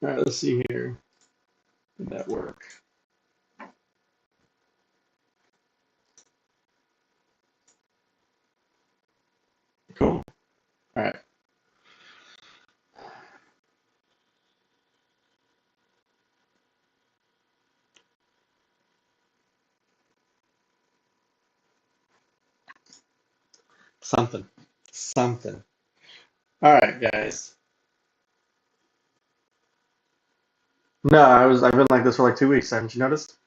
All right, let's see here. Did that work? Cool. All right. Something. Something. All right, guys. No, I've been like this for like 2 weeks. Haven't you noticed?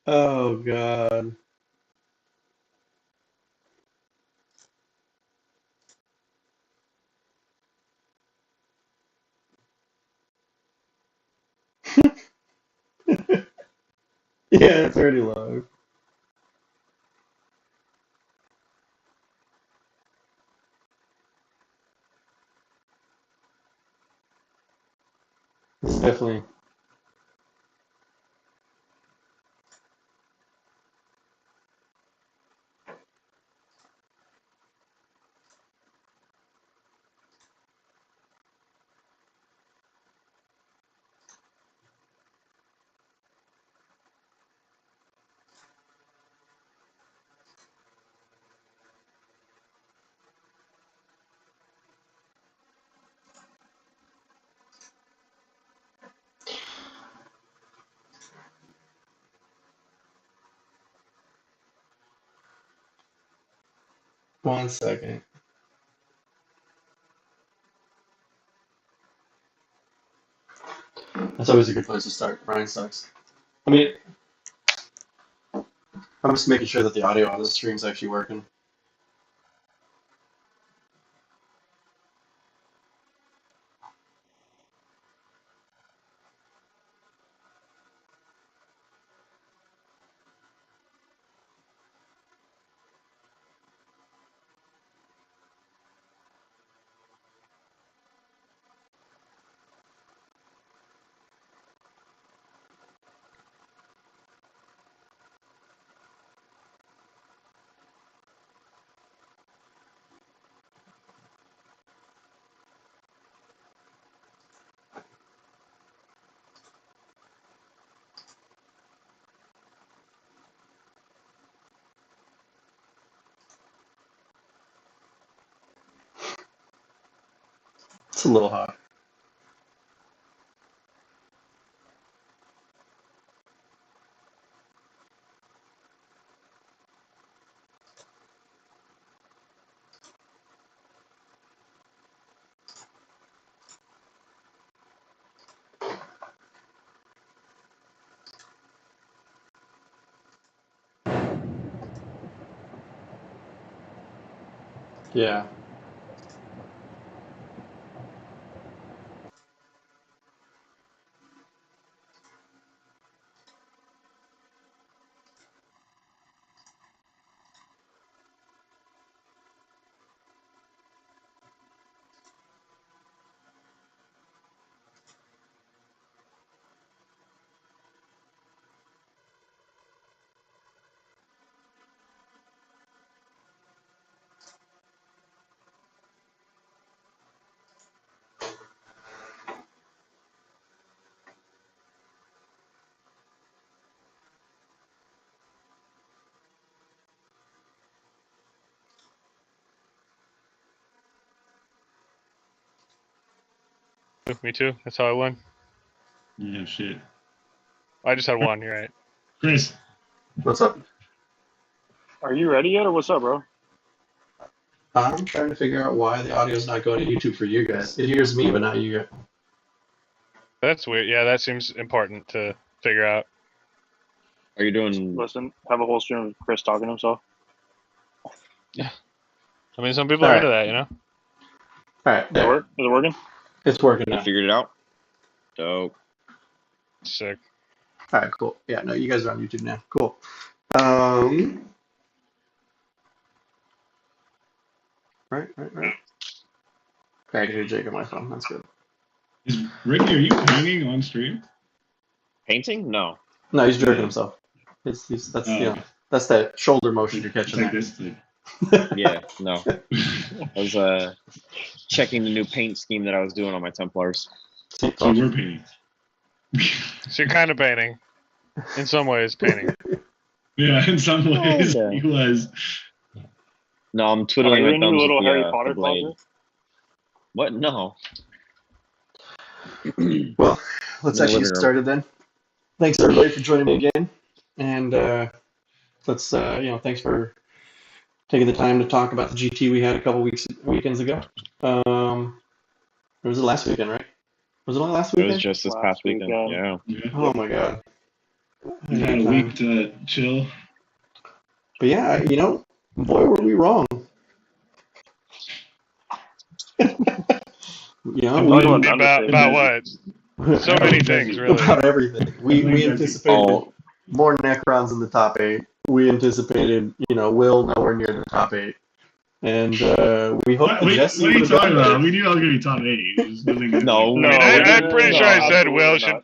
Oh God. Yeah, it's already low. It's definitely. One second. That's always a good place to start. Brian sucks. I mean, I'm just making sure that the audio on the stream's actually working. It's a little hot. Yeah. Me too. That's how I won. Yeah, shit. I just had one. You're right. Chris. What's up? Are you ready yet, or what's up, bro? I'm trying to figure out why the audio's not going to YouTube for you guys. It hears me, but not you guys. That's weird. Yeah, that seems important to figure out. Are you doing? Listen, have a whole stream of Chris talking to himself. Yeah. I mean, some people All are right. into that, you know? All right, Does it work? Is it working? it's working You now. figured it out? Dope. Sick. All right, cool. Yeah, no, you guys are on YouTube now. Cool. Right. Okay, I can hear Jake on my phone. That's good. Is Ricky, are you hanging on stream? Painting? No. No, he's jerking Yeah. himself. That's Oh, you know okay. that's that shoulder motion you're It's catching. like That. this thing. Yeah, no. I was checking the new paint scheme that I was doing on my Templars. See, So told we're you. painting. So you're kind of painting. In some ways, painting. Yeah, in some ways Okay. he was. No, I'm Are twiddling you my in your thumbs little with Harry the Potter blade. closet? What? No. Well, let's In the actually living get room. started then. Thanks everybody for joining me again, and let's thanks for taking the time to talk about the GT we had a couple weekends ago. Or was it last weekend, right? Was it only last It was weekend? just this Last past weekend. weekend. Yeah. Yeah. Oh my god. We've had a week to chill. But yeah, boy, were we wrong. I'm Talk glad about we- About what? So Yeah, many we things, busy. really. about everything. We Definitely busy. anticipated Oh, more Necrons in the top 8. We anticipated, Will nowhere near the top 8. And we hope What, that Jesse what are would you have talking done about? better. We knew I was gonna be top 8. It just wasn't gonna No, be. I mean, No, we I'm didn't. pretty No, sure I said absolutely Will not. should.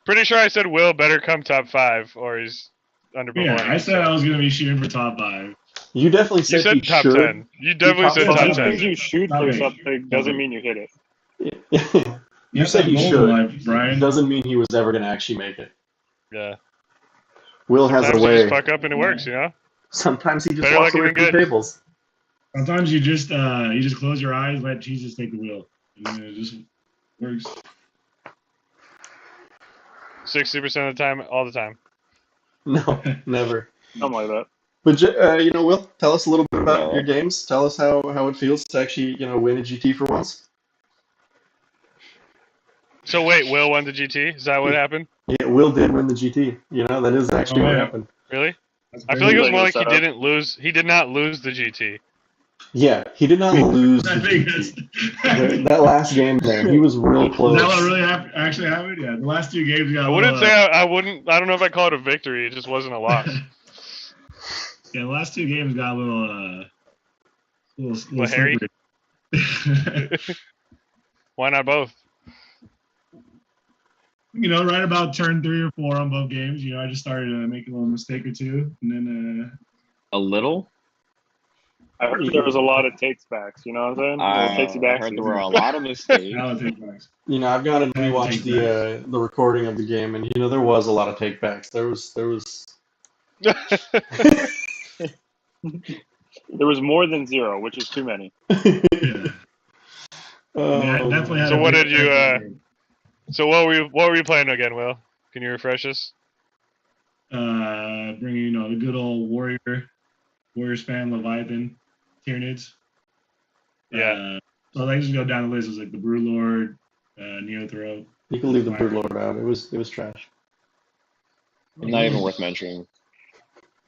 Pretty sure I said Will better come top 5, or he's underperforming. Yeah, I said I was gonna be shooting for top 5. You definitely You said he said top should. 10. You definitely said Yeah, top top Just because 10. you shoot Top for 8. something doesn't mean you hit it. You said he goals in should. life, Brian. Doesn't mean he was ever going to actually make it. Yeah. Will has a Sometimes you just way. fuck up and it works, you know? Sometimes he just Better walks lucky away than from good. tables. Sometimes you just close your eyes, let Jesus take the wheel, and then it just works. 60% of the time, all the time. No, never. Something like that. But Will, tell us a little bit about your games. Tell us how it feels to actually win a GT for once. So wait, Will won the GT? Is that what happened? Yeah, Will did win the GT. That is actually what yeah. happened. Really? That's I feel like it was Like more it like was he set up. didn't lose. He did not lose the GT. Yeah, he did not lose the I think GT. That last game there, he was real Is close. that what really actually happened? Yeah, the last 2 games got I wouldn't say I wouldn't. I don't know if I call it a victory. It just wasn't a loss. Yeah, the last 2 games got a little Well, hairy? slippery. Why not both? Right about turn 3 or 4 on both games, I just started making a little mistake or two, and then a little? I heard there was a lot of takes backs. You know what I'm saying? Little takesy I backs. heard there were a lot of mistakes. now it takes backs. I've got to rewatch Take the recording of the game, and there was a lot of takebacks. There was. There was more than 0, which is too many. Yeah. Yeah, definitely had So a what big did you, effect on the game. So what were you playing again, Will? Can you refresh us? Bringing the good old warrior span Leviathan Tyranids. Yeah. So I just go down the list. It was like the Brew Lord, Neothro. You can leave the Broodlord out. It was trash. Not even worth mentioning.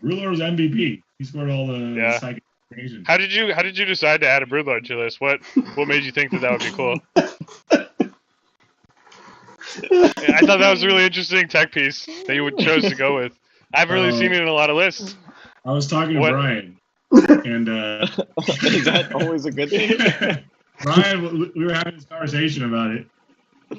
Brew Lord was MVP. He scored all the psychic creations. How did you decide to add a Broodlord to your list? What made you think that would be cool? I thought that was a really interesting tech piece that you chose to go with. I haven't really seen it in a lot of lists. I was talking to What? Brian, and Is that always a good thing? Brian, we were having this conversation about it.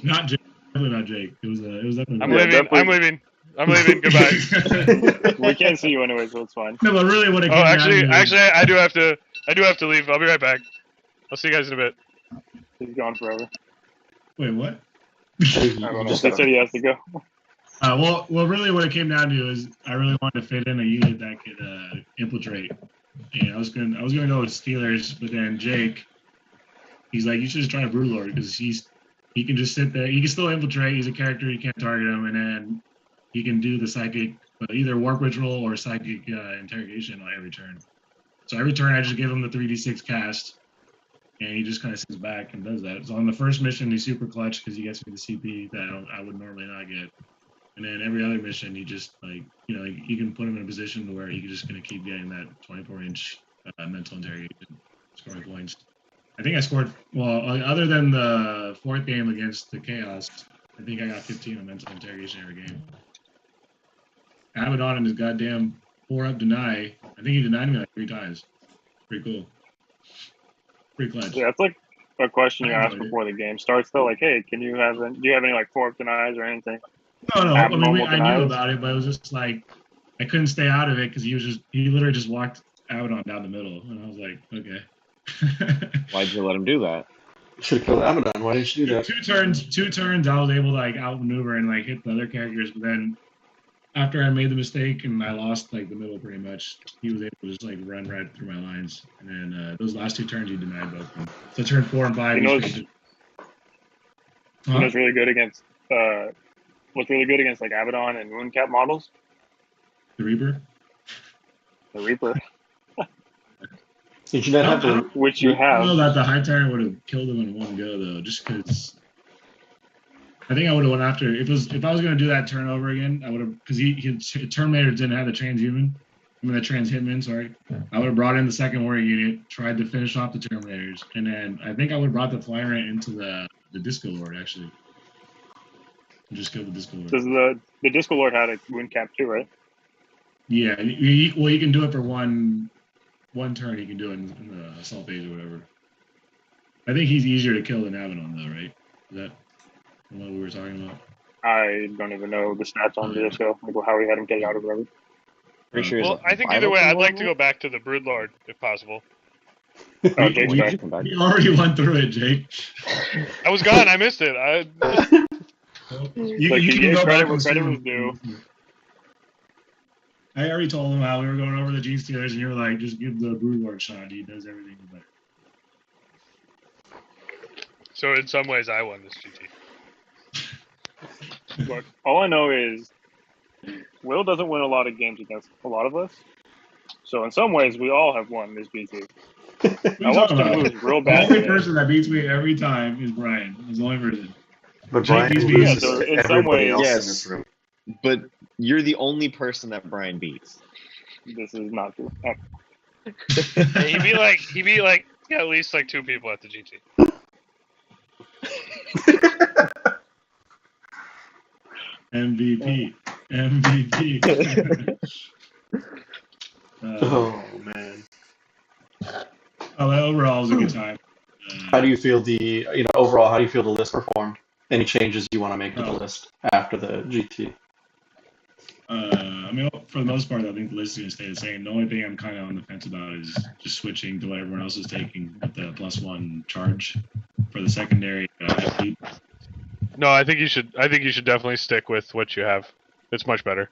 Not Jake, definitely not Jake. It was definitely. I'm Yeah, leaving. definitely. I'm leaving. I'm leaving. Goodbye. We can't see you anyway, so it's fine. No, but really, what it Oh, came actually, down to I do have to leave. I'll be right back. I'll see you guys in a bit. He's gone forever. wait, what? I don't know. They said he has to go. Well, really, what it came down to is I really wanted to fit in a unit that could infiltrate. And I was gonna go with Steelers, but then Jake, he's like, you should just try a Broodlord because he can just sit there. He can still infiltrate. He's a character. You can't target him, and then he can do the psychic, either warp ritual or psychic interrogation on every turn. So every turn, I just give him the 3d6 cast, and he just kind of sits back and does that. So on the first mission, he's super clutch because he gets me the CP that I would normally not get. And then every other mission, he just you can put him in a position where he's just going to keep getting that 24-inch mental interrogation, scoring points. I think I scored, other than the 4th game against the Chaos, I think I got 15 on mental interrogation every game. Abaddon and his goddamn 4-up deny. I think he denied me like 3 times. Pretty cool. Pretty clutch. Yeah, it's like a question you I ask enjoyed it. before the game starts, though. Like, hey, do you have any like 4-up denies or anything? No. I mean, abnormal I knew denials? about it, but it was just like I couldn't stay out of it because he literally just walked Abaddon down the middle, and I was like, okay. Why'd you let him do that? Should have killed Abaddon. Why didn't you do that? Two turns, I was able to like outmaneuver and like hit the other characters, but then after I made the mistake and I lost like the middle pretty much, he was able to just like run right through my lines. And then those last 2 turns, he denied both of them. So turn 4 and 5, You know, it's really good against what's really good against like Abaddon and Mooncap models. the Reaper. The Reaper, Did you not have the? which you I don't know have. that the High Tyrant would have killed him in one go though, just because. I think I would have went after if I was going to do that turn over again. I would have because Terminator didn't have the transhuman. I mean the transhitman. Sorry, I would have brought in the second warrior unit, tried to finish off the Terminators, and then I think I would have brought the Flyrant into the Disco Lord actually. And just killed the Disco Lord. Does the Disco Lord had a wound cap too, right? Yeah, you can do it for one turn. You can do it in the assault phase or whatever. I think he's easier to kill than Abaddon though, right? Is that what we were talking about? I don't even know the stats on the Disco, like how he had him get out or whatever. Pretty sure. Well, I think either way, I'd like to go back to the Broodlord if possible. Oh, Jake's back. We already went through it, Jake. I was gone. I missed it. You Like, can you go credit back where and credit see. was due. I already told him how we were going over the Gene Stealers, and you were like, just give the Broodlord shot. He does everything better. So in some ways, I won this GT. Look, all I know is Will doesn't win a lot of games against a lot of us. So in some ways, we all have won this BT. I watched him lose real The bad only today. person that beats me every time is Brian. He's the only person. But Jake Brian beats me. loses Yeah, so to in some everybody ways- else in Yes. this room. But you're the only person that Brian beats. This is not true. Yeah, he beat like at least like 2 people at the GT. MVP. Oh man. Overall, it was a good time. How do you feel overall? How do you feel the list performed? Any changes you want to make to the list after the GT? I mean, for the most part, I think the list is going to stay the same. The only thing I'm kind of on the fence about is just switching to what everyone else is taking with the +1 charge for the secondary athlete. No, I think you should definitely stick with what you have. It's much better.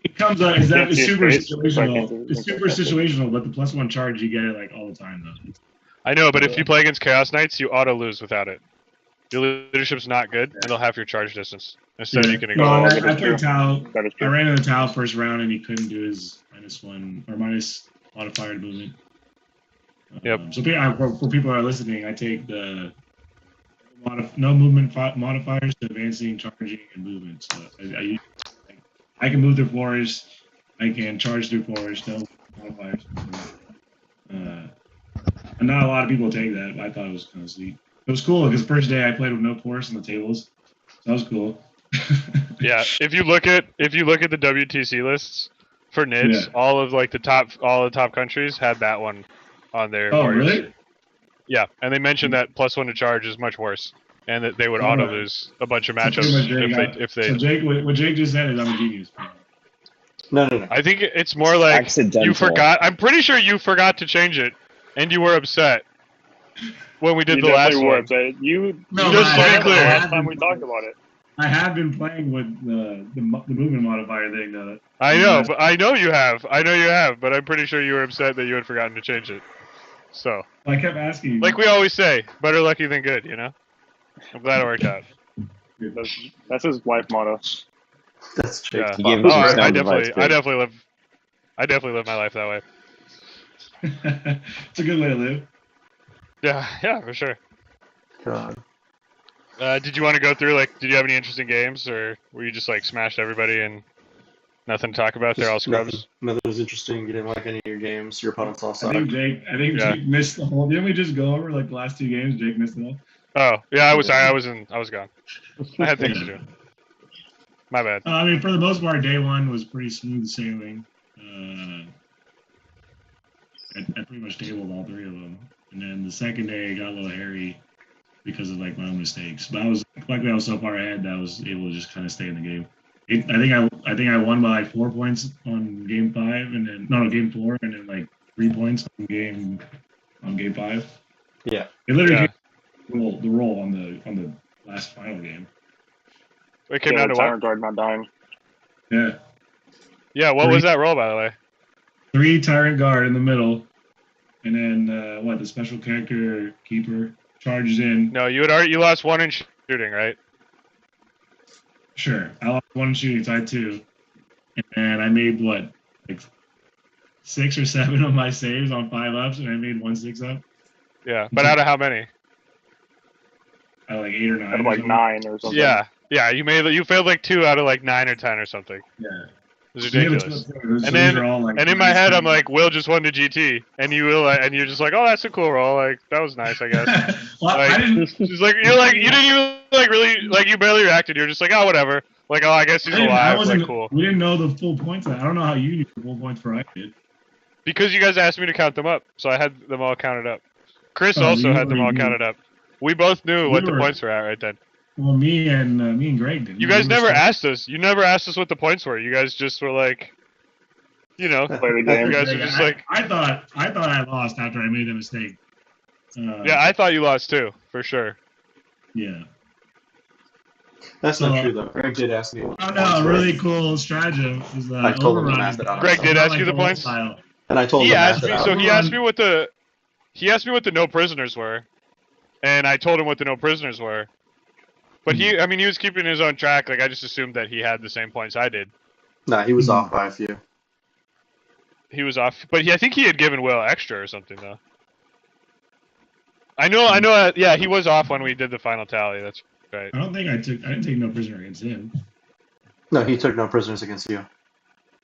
It comes out, it's super It's situational. It's super situational, but the +1 charge, you get it like all the time, though. I know, but if you play against Chaos Knights, you auto lose without it. Your leadership's not good, and they'll have your charge distance. Instead, you can No, ignore I it. played Tau. That is I true. ran into Tau first round, and he couldn't do his -1 or minus modifier to movement. Yep. So for people who are listening, I take the no movement modifiers to advancing, charging, and movement. So I can move through floors. I can charge through floors. No modifiers. And not a lot of people take that. But I thought it was kind of sweet. It was cool because the first day I played with no course on the tables. So that was cool. Yeah, if you look at the WTC lists for NIDS, Yeah. all the top countries had that one on their Oh, warriors. really? Yeah, and they mentioned that +1 to charge is much worse, and that they would All auto right. lose a bunch of So pretty matchups much if they. So Jake, what Jake just said is I'm a genius. No. I think it's more like Accidental. you forgot. I'm pretty sure you forgot to change it, and you were upset when we did You the last definitely were one. upset. You No, Just but to be I clear. last time we talked about it. I have been playing with the movement modifier thing. I know, but I know you have, but I'm pretty sure you were upset that you had forgotten to change it. So, I kept asking you. like we always say, better lucky than good, you know? I'm glad it worked out. That's his life motto. That's Jake's Yeah. He gave Oh, us some I sound advice, definitely live my life that way. It's a good way to live. Yeah, for sure. God. Did you want to go through, did you have any interesting games, or were you just, smashed everybody and nothing to talk about? They're all scrubs? Nothing was interesting. You didn't like any of your games. Your opponents all I suck. think Jake missed the whole. Didn't we just go over the last 2 games? Jake missed it all. Oh, yeah, I was gone. I had things to do. My bad. I mean, for the most part, day 1 was pretty smooth sailing. I pretty much tabled all 3 of them, and then the second day got a little hairy. because of like my own mistakes. But I was luckily I was so far ahead that I was able to just kind of stay in the game. I think I won by like 4 points on game 5, and then no game 4, and then like 3 points on game 5. Yeah. It literally Yeah. came the roll on the last final game. It came Yeah, down the to what? Tyrant Guard not dying. Yeah, Yeah, what was that roll, by the way? 3 Tyrant Guard in the middle, and then the special character keeper charges in. No, you lost 1 in shooting, right? Sure, I lost 1 shooting, tied 2, and I made like 6 or 7 of my saves on 5 ups, and I made 1 6-up. Yeah, but out of how many? I like 8 or 9. Out of or like something. 9 or something. Yeah, you failed like 2 out of like 9 or 10 or something. Yeah. It was So yeah, ridiculous. so And these then- are all, like, And in my head, I'm nice like, Will just won the GT, and you're just like, oh, that's a cool roll. Like that was nice, I guess. well, I Like, didn't. Just like you didn't even like really like you barely reacted. You're just like, oh, whatever. Like, oh, I guess he's I alive. wasn't. Like, cool. We didn't know the full points. I don't know how you knew the full points for I did. Because you guys asked me to count them up, so I had them all counted up. Chris Oh, also you had them all already knew. counted up. We both knew We what the were- points were at right then. Well, me and Greg did. You guys never asked us. You never asked us what the points were. You guys just were like, you know, Play the game. you guys are just like, I thought I lost after I made a mistake. yeah, I thought you lost too, for sure. Yeah. That's not So- true though. Greg did ask me. What the Oh points no! A were, really cool stratagem is I told him to overrun. math it out. Greg did Not ask you the old points? style. and I told him He to math asked it me, out. so he asked me what the no prisoners were, and I told him what the no prisoners were. But he was keeping his own track. Like I just assumed that he had the same points I did. Nah, he was off by a few. He was off, but I think he had given Will extra or something though. I know. Yeah, he was off when we did the final tally. That's right. I didn't take no prisoner against him. No, he took no prisoners against you.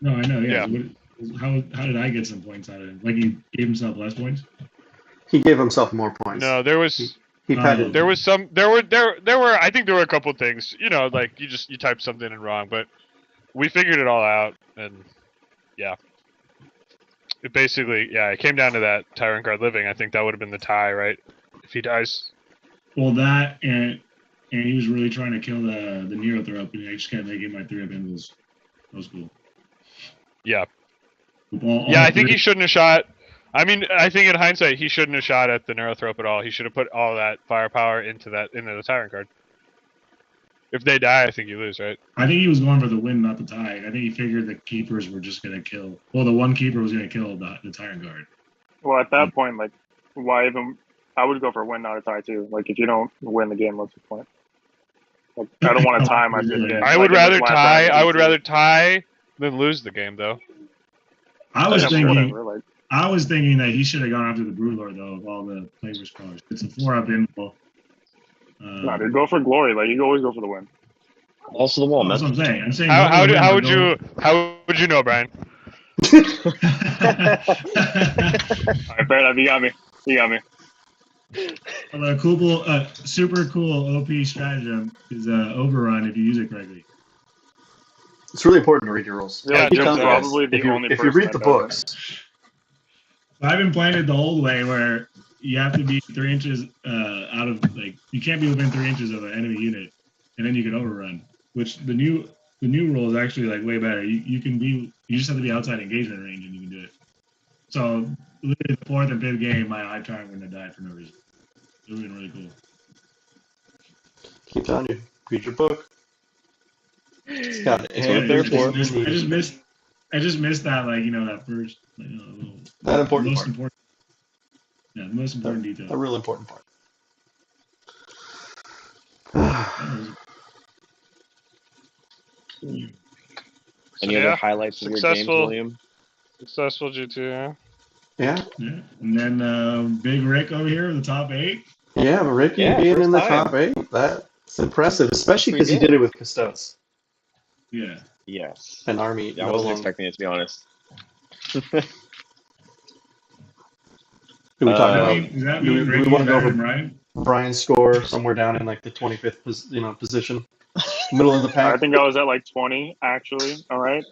No, I know. Yeah. Yeah. So how did I get some points out of him? Like he gave himself less points. He gave himself more points. No, there was he patted. there was some there were I think there were a couple things. You know, like you typed something in wrong, but we figured it all out, and yeah. It basically, it came down to that Tyrant Guard living. I think that would have been the tie, right? If he dies. Well, that and he was really trying to kill the Nero throw up, and I just kept making my 3-up invuls. That was cool. Yeah. All I think three- he shouldn't have shot. I mean, I think in hindsight, he shouldn't have shot at the Neurothrope at all. He should have put all that firepower into the Tyrant Guard. If they die, I think you lose, right? I think he was going for the win, not the tie. I think he figured the keepers were just gonna kill. Well, the one keeper was gonna kill the Tyrant Guard. Well, at that point, like, why even? I would go for a win, not a tie, too. Like, if you don't win the game, what's the point? Like, I don't want to tie my fifth game. I would Like, in rather this last tie. round, I would rather tie than lose the game, though. I was Yeah, thinking. whatever, like, I was thinking that he should have gone after the Broodlord though of all the flavors colors. It's a 4-up invul. no, dude, go for glory. Like, you always go for the win. Also the wall, That's man. what I'm saying. I'm saying. How would go- you know, Brian? All right, fair enough. You got me. You got me. A cool, super cool OP stratagem is overrun if you use it correctly. It's really important to read your rules. Yeah, Like, he you're tells you probably guys, the if you, only if you person read the that does books, I've been playing it the old way where you have to be 3 inches out of you can't be within 3 inches of an enemy unit, and then you can overrun. Which the new rule is actually way better. You just have to be outside engagement range and you can do it. So literally the 4th and 5th game, my high tyrant wouldn't have died for no reason. It would have been really cool. keep telling you, read your book. It's got That's what they're for. I just missed that that first little, that important most part. important. Yeah, the most important A detail. real important part. Any So, other yeah, highlights of your games, successful. William? Successful GT. Yeah. Yeah, Yeah, and then Big Rick over here, the top 8. yeah, but Ricky Yeah, being first in the time. top 8, that's impressive, especially Pretty because he good. did it with Custodes, Yeah. Yes. an army. Yeah, I no wasn't longer- expecting it, to be honest. Do we talk Uh, about Does that do mean we Ricky wanna is go better over- than Ryan? Brian's score somewhere down in the 25th position, middle of the I pack? think I was at like 20, actually. All right.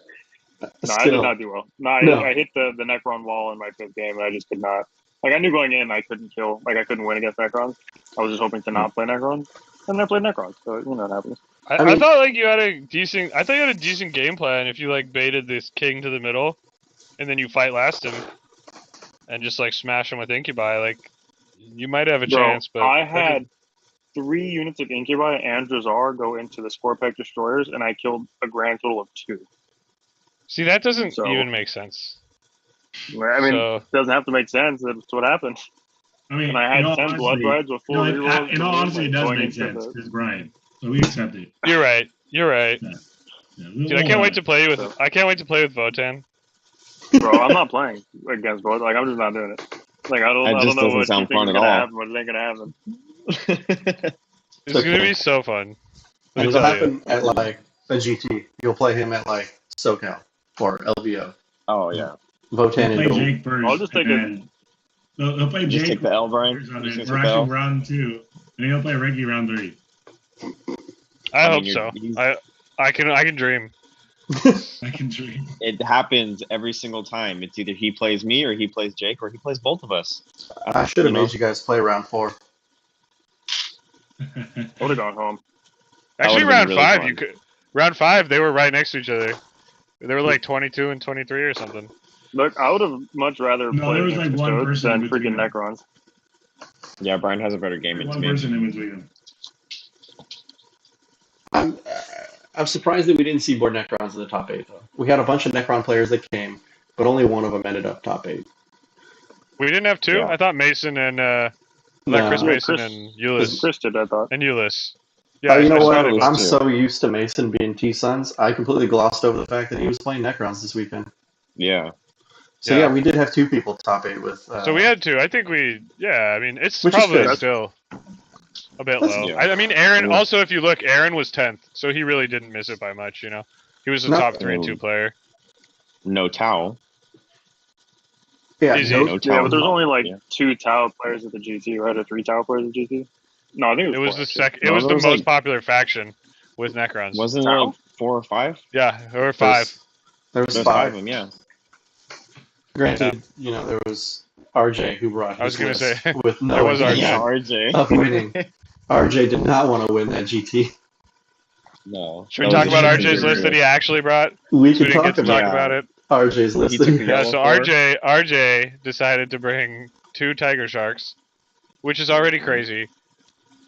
No, I did Still, not do well. No, No. I hit the Necron wall in my 5th game, and I just could not Like I knew going in, I couldn't kill. Like I couldn't win against Necrons. I was just hoping to not play Necrons, and then I played Necrons. So you know what happens. I mean- thought like you had a decent. I thought you had a decent game plan if you like baited this king to the middle, and then you fight last him, and just like smash him with Incubi. Like you might have a chance, but I had 3 units of Incubi and Drazar go into the Scorpec destroyers, and I killed a grand total of 2. See, that doesn't So- even make sense. I mean, So- it doesn't have to make sense. That's what happened. I mean, And I had in all 10 honesty, blood brides with 4 rerolls. in all honesty, it does going make into sense. It's Brian, so we accept it. You're right. You're right. Yeah, Dude, I can't wait to play with. I can't wait to play with Votan. Bro, I'm not playing against both. Like, I'm just not doing it. Like, I don't That know just what doesn't you sound think fun is at gonna all. happen, but it ain't gonna happen. It's Okay. gonna be so fun. Let And me it'll tell you. happen at like a GT. You'll play him at like SoCal or LVO. Oh yeah. Votan Play and Jake first. I'll just take and then they'll play You just Jake take the L, Brian. first, You and just then take we're the actually L. round 2, and then he'll play Ricky round 3. I I hope mean, so. he's- I can dream. I can dream. It happens every single time. It's either he plays me or he plays Jake or he plays both of us. I should have You know? made you guys play round 4. I would have gone home. Actually, would've been round really 5, fun. you could. Round 5, they were right next to each other. They were like 22 and 23 or something. Look, I would have much rather No, there played was like against one Toads person than in between freaking them. Necrons. Yeah, Brian has a better game into One me. person in between them. I'm surprised that we didn't see more Necrons in the top 8, though. We had a bunch of Necron players that came, but only one of them ended up top 8. We didn't have 2? Yeah. I thought Mason and No. Chris Yeah, Mason Chris- and Euless. Chris did, I thought. And Euless. Oh, you know Chris what? thought it was I'm too. so used to Mason being T-Suns, I completely glossed over the fact that he was playing Necrons this weekend. Yeah. So Yeah. yeah, we did have 2 people top 8 with. So we had 2. I think we. Yeah, I mean, it's Which is probably good. still a bit That's- low. Yeah. I mean, Aaron. Yeah. Also, if you look, Aaron was 10th, so he really didn't miss it by much. You know, he was a No. top 3 and 2 player. No towel. Yeah, Easy. no, No Yeah, towel. but there's only like Yeah. 2 Tau players at the GT, right? Or 3 Tau players at GT? No, I think It was the second. It No, was there the was, most like- popular faction with Necrons. Wasn't there Towel? like 4 or 5? Yeah, or 5. There was There's 5. of them, yeah. Granted, you know, there was RJ who brought I was his gonna list say, with no there was RJ. Yeah, intention RJ. of winning. RJ did not want to win that GT. No. Should we That talk was about a RJ's list that he actually brought? We So we can didn't get talk to about talk about it. RJ's list. He took the Yeah, yellow so for? RJ decided to bring 2 tiger sharks, which is already crazy.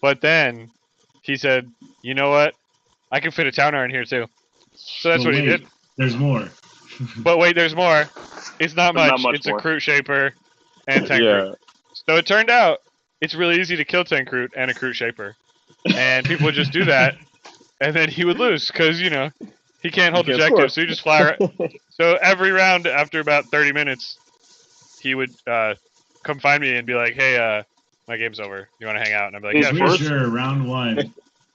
But then he said, "You know what? I can fit a Towner in here too." So that's But what he wait, did. There's more. But wait, there's more. It's not There's much. not much It's more. a Kroot Shaper and Tank Yeah. Kroot. So it turned out it's really easy to kill Tank Kroot and a Kroot Shaper, and people would just do that, and then he would lose because you know he can't hold He can't objectives, score. so you just fly. So every round after about 30 minutes, he would come find me and be like, "Hey, my game's over. You want to hang out?" And I'd be like, His "Yeah, I'm sure." pretty first- sure round 1.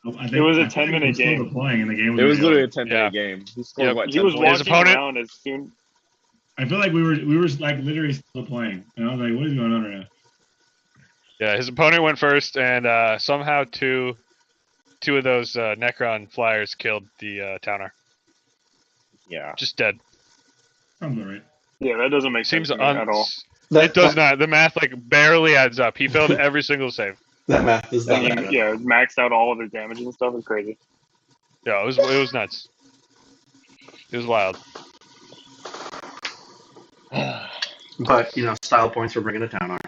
I think, It was a I think 10-minute we were still game. Deploying and the game was It was already literally a over. 10-minute game. He scored Yep. what? He was 10 points? His walking opponent- around as soon. I feel like we were like literally still playing, and I was like, "What is going on right now?" Yeah, his opponent went first, and somehow two of those Necron flyers killed the Towner. Yeah. Just dead. Sounds alright. Yeah, that doesn't make Seems sense to me at all. It does not. The math like barely adds up. He failed every single save. That math is not And bad. he, yeah, maxed out all of his damage and stuff. It's crazy. Yeah, it was nuts. It was wild. But, you know, style points for bringing a town are.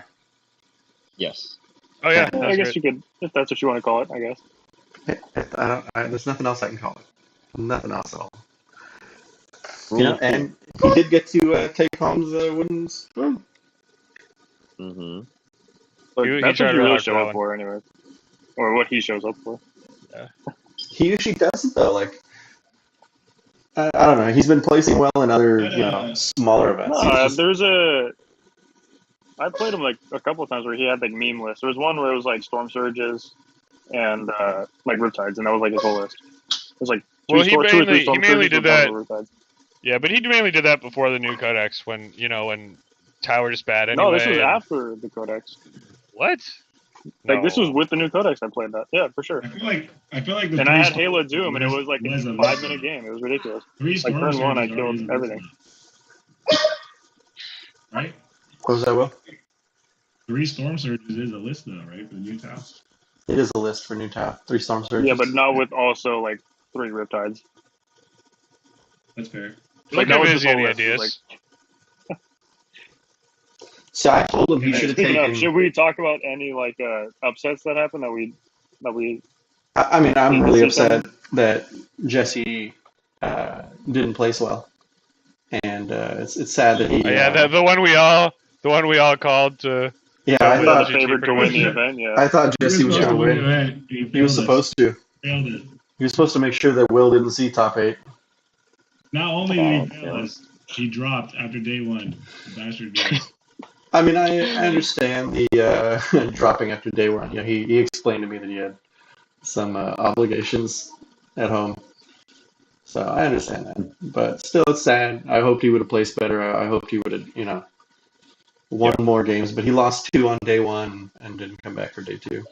Yes. Oh yeah, Yeah, that I was guess great. you could, if that's what you want to call it. I guess. There's nothing else I can call it. Nothing else at all. Rule You know, and he did get to take home the wooden spoon. Mm-hmm. But He that's tried what you real really hard for show that up one. for, anyway, or what he shows up for. He usually doesn't, though. Like, I don't know. He's been placing well in other, you know, smaller events. He's just- There's I played him like a couple of times where he had like meme lists. There was one where it was like storm surges and like riptides, and that was like his whole list. It was like Well, he two or three mainly storm did surges that. with riptides. Yeah, but he mainly did that before the new codex when Tower just bad anyway. No, this was and- after the codex. What? Like this was No. with the new codex. I played that. Yeah, for sure. I feel like the And I had three Halo storm Doom, and it was like a was a 5-minute game. It was ridiculous. 3 Like storm turn one, I surges killed already everything. Right? What was that, Will? 3 storm surges is a list though, right? For the new town. It is a list for new town. 3 storm surges. Yeah, but not with also like 3 riptides. That's fair. Don't that give was Izzy his any whole list, ideas. So I told him he should have Speaking of, taken. should we talk about any like upsets that happened that we I mean, I'm Need to really see upset something? that Jesse didn't place well, and it's sad that he. Yeah, the one we all called to. Yeah, to I win the thought GT favorite to pretty win much. the event? Yeah. I thought Jesse was going to win. Event. He was supposed to. Failed it. He was supposed to make sure that Will didn't see top 8. Not only did he fail yeah. us, he dropped after day 1. The bastard guy. I mean, I understand the dropping after day 1. Yeah, he explained to me that he had some obligations at home. So I understand that, but still, it's sad. I hoped he would have placed better. I hoped he would have, won more games. But he lost 2 on day 1 and didn't come back for day 2.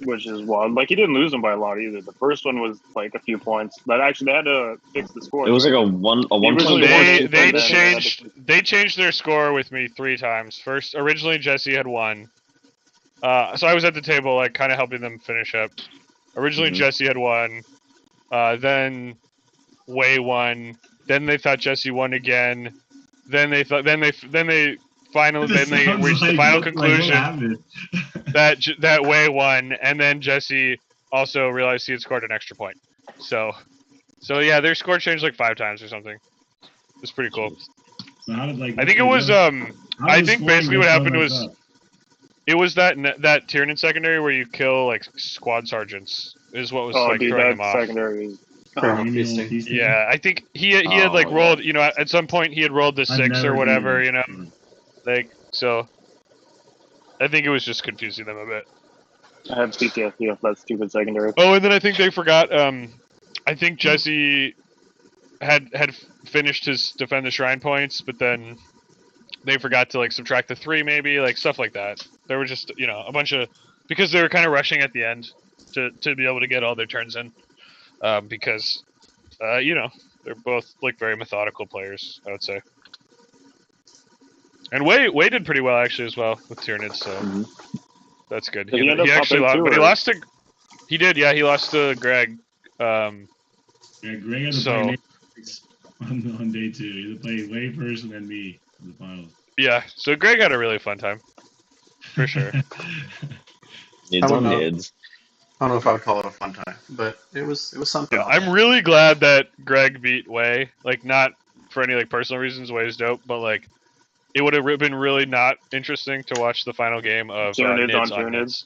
Which is wild. Like he didn't lose them by a lot either. The first one was like a few points. But actually, they had to fix the score. It was like a one originally point. They changed their score with me 3 times. First, originally Jesse had won. So I was at the table, like kind of helping them finish up. Originally Jesse had won. Then Way won. Then they thought Jesse won again. Then they finally reached the final conclusion that Way won, and then Jesse also realized he had scored an extra point. So yeah, their score changed like 5 times or something. It's pretty cool. So how did, like, I think it was I think basically what happened was it was that Tiernan secondary where you kill like squad sergeants is what was like throwing them off. Secondary is Yeah, I think he had like rolled, at some point he had rolled the 6 or whatever, like so. I think it was just confusing them a bit. I have PTSD of that stupid secondary. Oh, and then I think they forgot. I think Jesse had finished his defend the shrine points, but then they forgot to like subtract the 3, maybe like stuff like that. There were just a bunch of because they were kind of rushing at the end to be able to get all their turns in, because they're both like very methodical players, I would say. And Way did pretty well actually as well with Tyranids, so that's good. Did he end up actually top lost, 8 but too, he or- lost to. He did, yeah. He lost to Greg. Yeah, Greg had to So- play on day 2. He had to play Way first and then me in the finals. Yeah, so Greg had a really fun time, for sure. Nids I don't on know. nids. I don't know if I would call it a fun time, but it was something. Yeah, I'm really glad that Greg beat Way. Like, not for any like personal reasons. Way is dope, but like, it would have been really not interesting to watch the final game of Tyranids Nids on on Tyranids. Nids.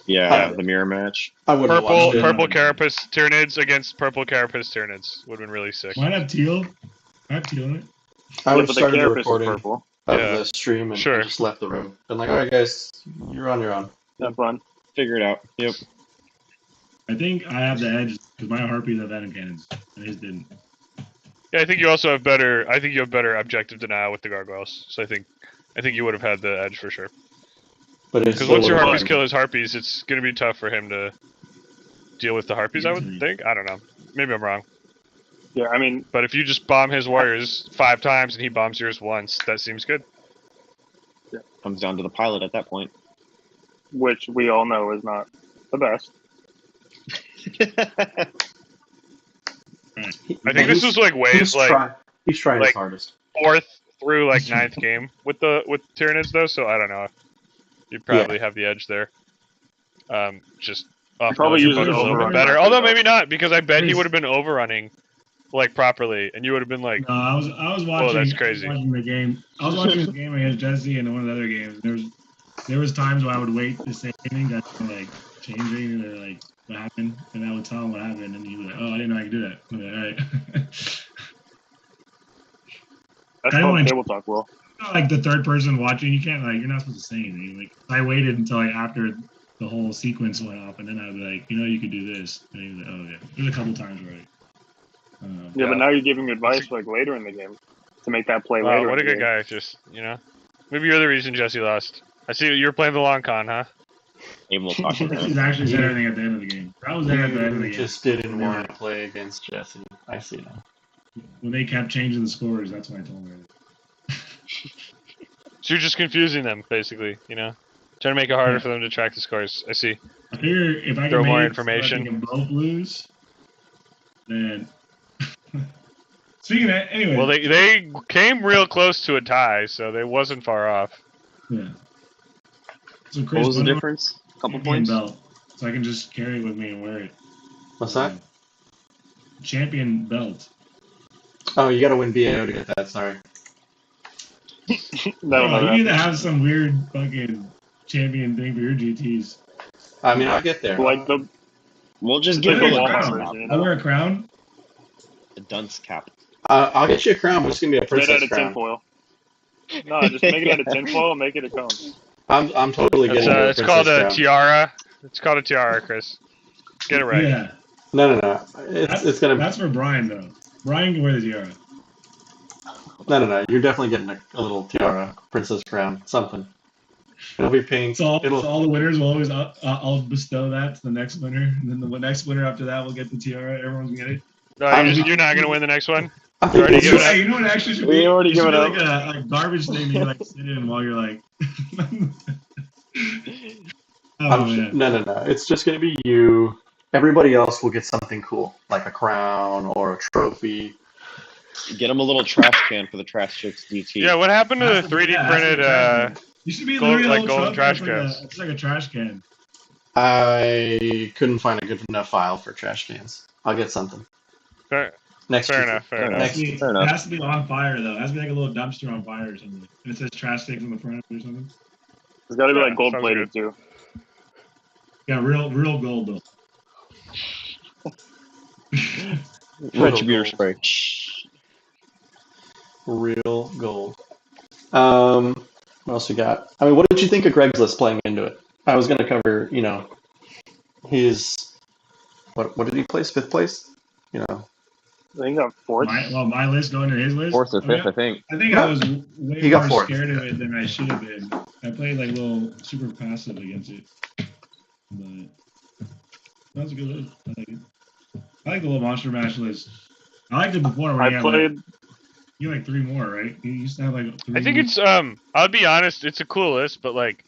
Yeah, the mirror match. I wouldn't have watched it. Purple Carapace Tyranids against Purple Carapace Tyranids would have been really sick. Why not teal? I have teal in it. I would have but the started the carapace is recording purple. of Yeah. the stream and Sure. just left the room. Been like, all right, guys, you're on your own. Have fun. Figure it out. Yep. I think I have the edge because my harpies have venom cannons and his didn't. Yeah, I think you also have better. I think you have better objective denial with the gargoyles. So I think you would have had the edge for sure. But Because once your harpies kill his harpies, it's gonna be tough for him to deal with the harpies. I would think. I don't know. Maybe I'm wrong. Yeah, I mean, But if you just bomb his warriors 5 times and he bombs yours once, that seems good. Comes down to the pilot at that point. which we all know is not the best. I think this was like Way's like he's trying like- his hardest. 4th through like 9th game with Tyranids though, so I don't know. You'd probably have the edge there. Just off Probably those, use you're it both a little overrun. bit better. Although maybe not, because I bet he Please. would have been overrunning like properly, and you would have been like, No, I was watching. that's crazy. I was watching the game. I was watching this game against Jesse and one of the other games. There was times where I would wait to say anything that's like changing or like what happened, and I would tell him what happened, and he was like, "Oh, I didn't know I could do that." I'm like, all right. That's I don't called wanna- table talk, Will. Like the third person watching, you can't like you're not supposed to say anything. Like I waited until like after the whole sequence went off, and then I'd be like, you could do this. And he was like, oh yeah. There's a couple times where Yeah, but now you're giving advice like later in the game to make that play wow, later. what a in the good game. guy. Just maybe you're the reason Jesse lost. I see you're playing the long con, huh? Able to talk to He's him. actually said everything at the end of the game. I was there at the end of the You game. just didn't want to play against Jesse. I see now. When they kept changing the scores, that's when I told him. So you're just confusing them, basically, you know? Trying to make it harder for them to track the scores. I see. I figure if I Throw can more make information. it so that they can both lose, then. Speaking of, anyway. Well, they came real close to a tie, so they wasn't far off. Yeah. So Chris, What was the when difference? A couple champion points? belt, so I can just carry it with me and wear it. What's that? Champion belt. Oh, you got to win BAO to get that. Sorry. That'll never you need to happen. have some weird fucking champion thing for your GTs. I mean, I'll get there. Like the We'll just Get give a him a Walmart crown. version, you I'll know? wear a crown. A dunce cap. I'll get you a crown, but it's gonna be a Made out princess of crown. tinfoil. No, just make it out of tinfoil and make it a cone. I'm totally It's, getting you a it's princess called a crown. tiara. It's called a tiara, Chris. Get it right. Yeah. No. It's gonna. That's for Brian though. Brian can wear the tiara. No. You're definitely getting a little tiara, princess crown, something. It'll be pink. So It'll. all the winners will always I'll bestow that to the next winner, and then the next winner after that will get the tiara. Everyone's gonna get it. No, you're not gonna win the next one. I You think already it's give it just- up. You know what actually should We be? already It should give it be like a garbage thing that you like sit in while you're like. Oh man. No. It's just gonna be you. Everybody else will get something cool, like a crown or a trophy. Get him a little trash can for the Trashtics DT. Yeah, what happened to the Has to be- 3D yeah, has to be printed? trash can. You should be gold- literally like a little golden trophy trash for the- cans. It's like a trash can. I couldn't find a good enough file for trash cans. I'll get something Fair next fair year. enough. Fair Fair enough. enough. It has to be on fire though. It has to be like a little dumpster on fire or something. And it says trash sticks on the front or something. It's got to be Yeah, like gold sounds plated too. Yeah, real gold though. Retributor spray. Real gold. What else we got? I mean, what did you think of Greg's list playing into it? I was going to cover, his what did he place? 5th place? I think got fourth. My list going to his list. 4th or 5th, I think. I think I was way He got more fourth. scared of it than I should have been. I played like a little super passive against it. But that was a good list. I like it. I like the little Monster Mash list. I liked it before when I you had played. you had like 3 more, right? You used to have like 3. I think it's I'll be honest, it's a cool list, but like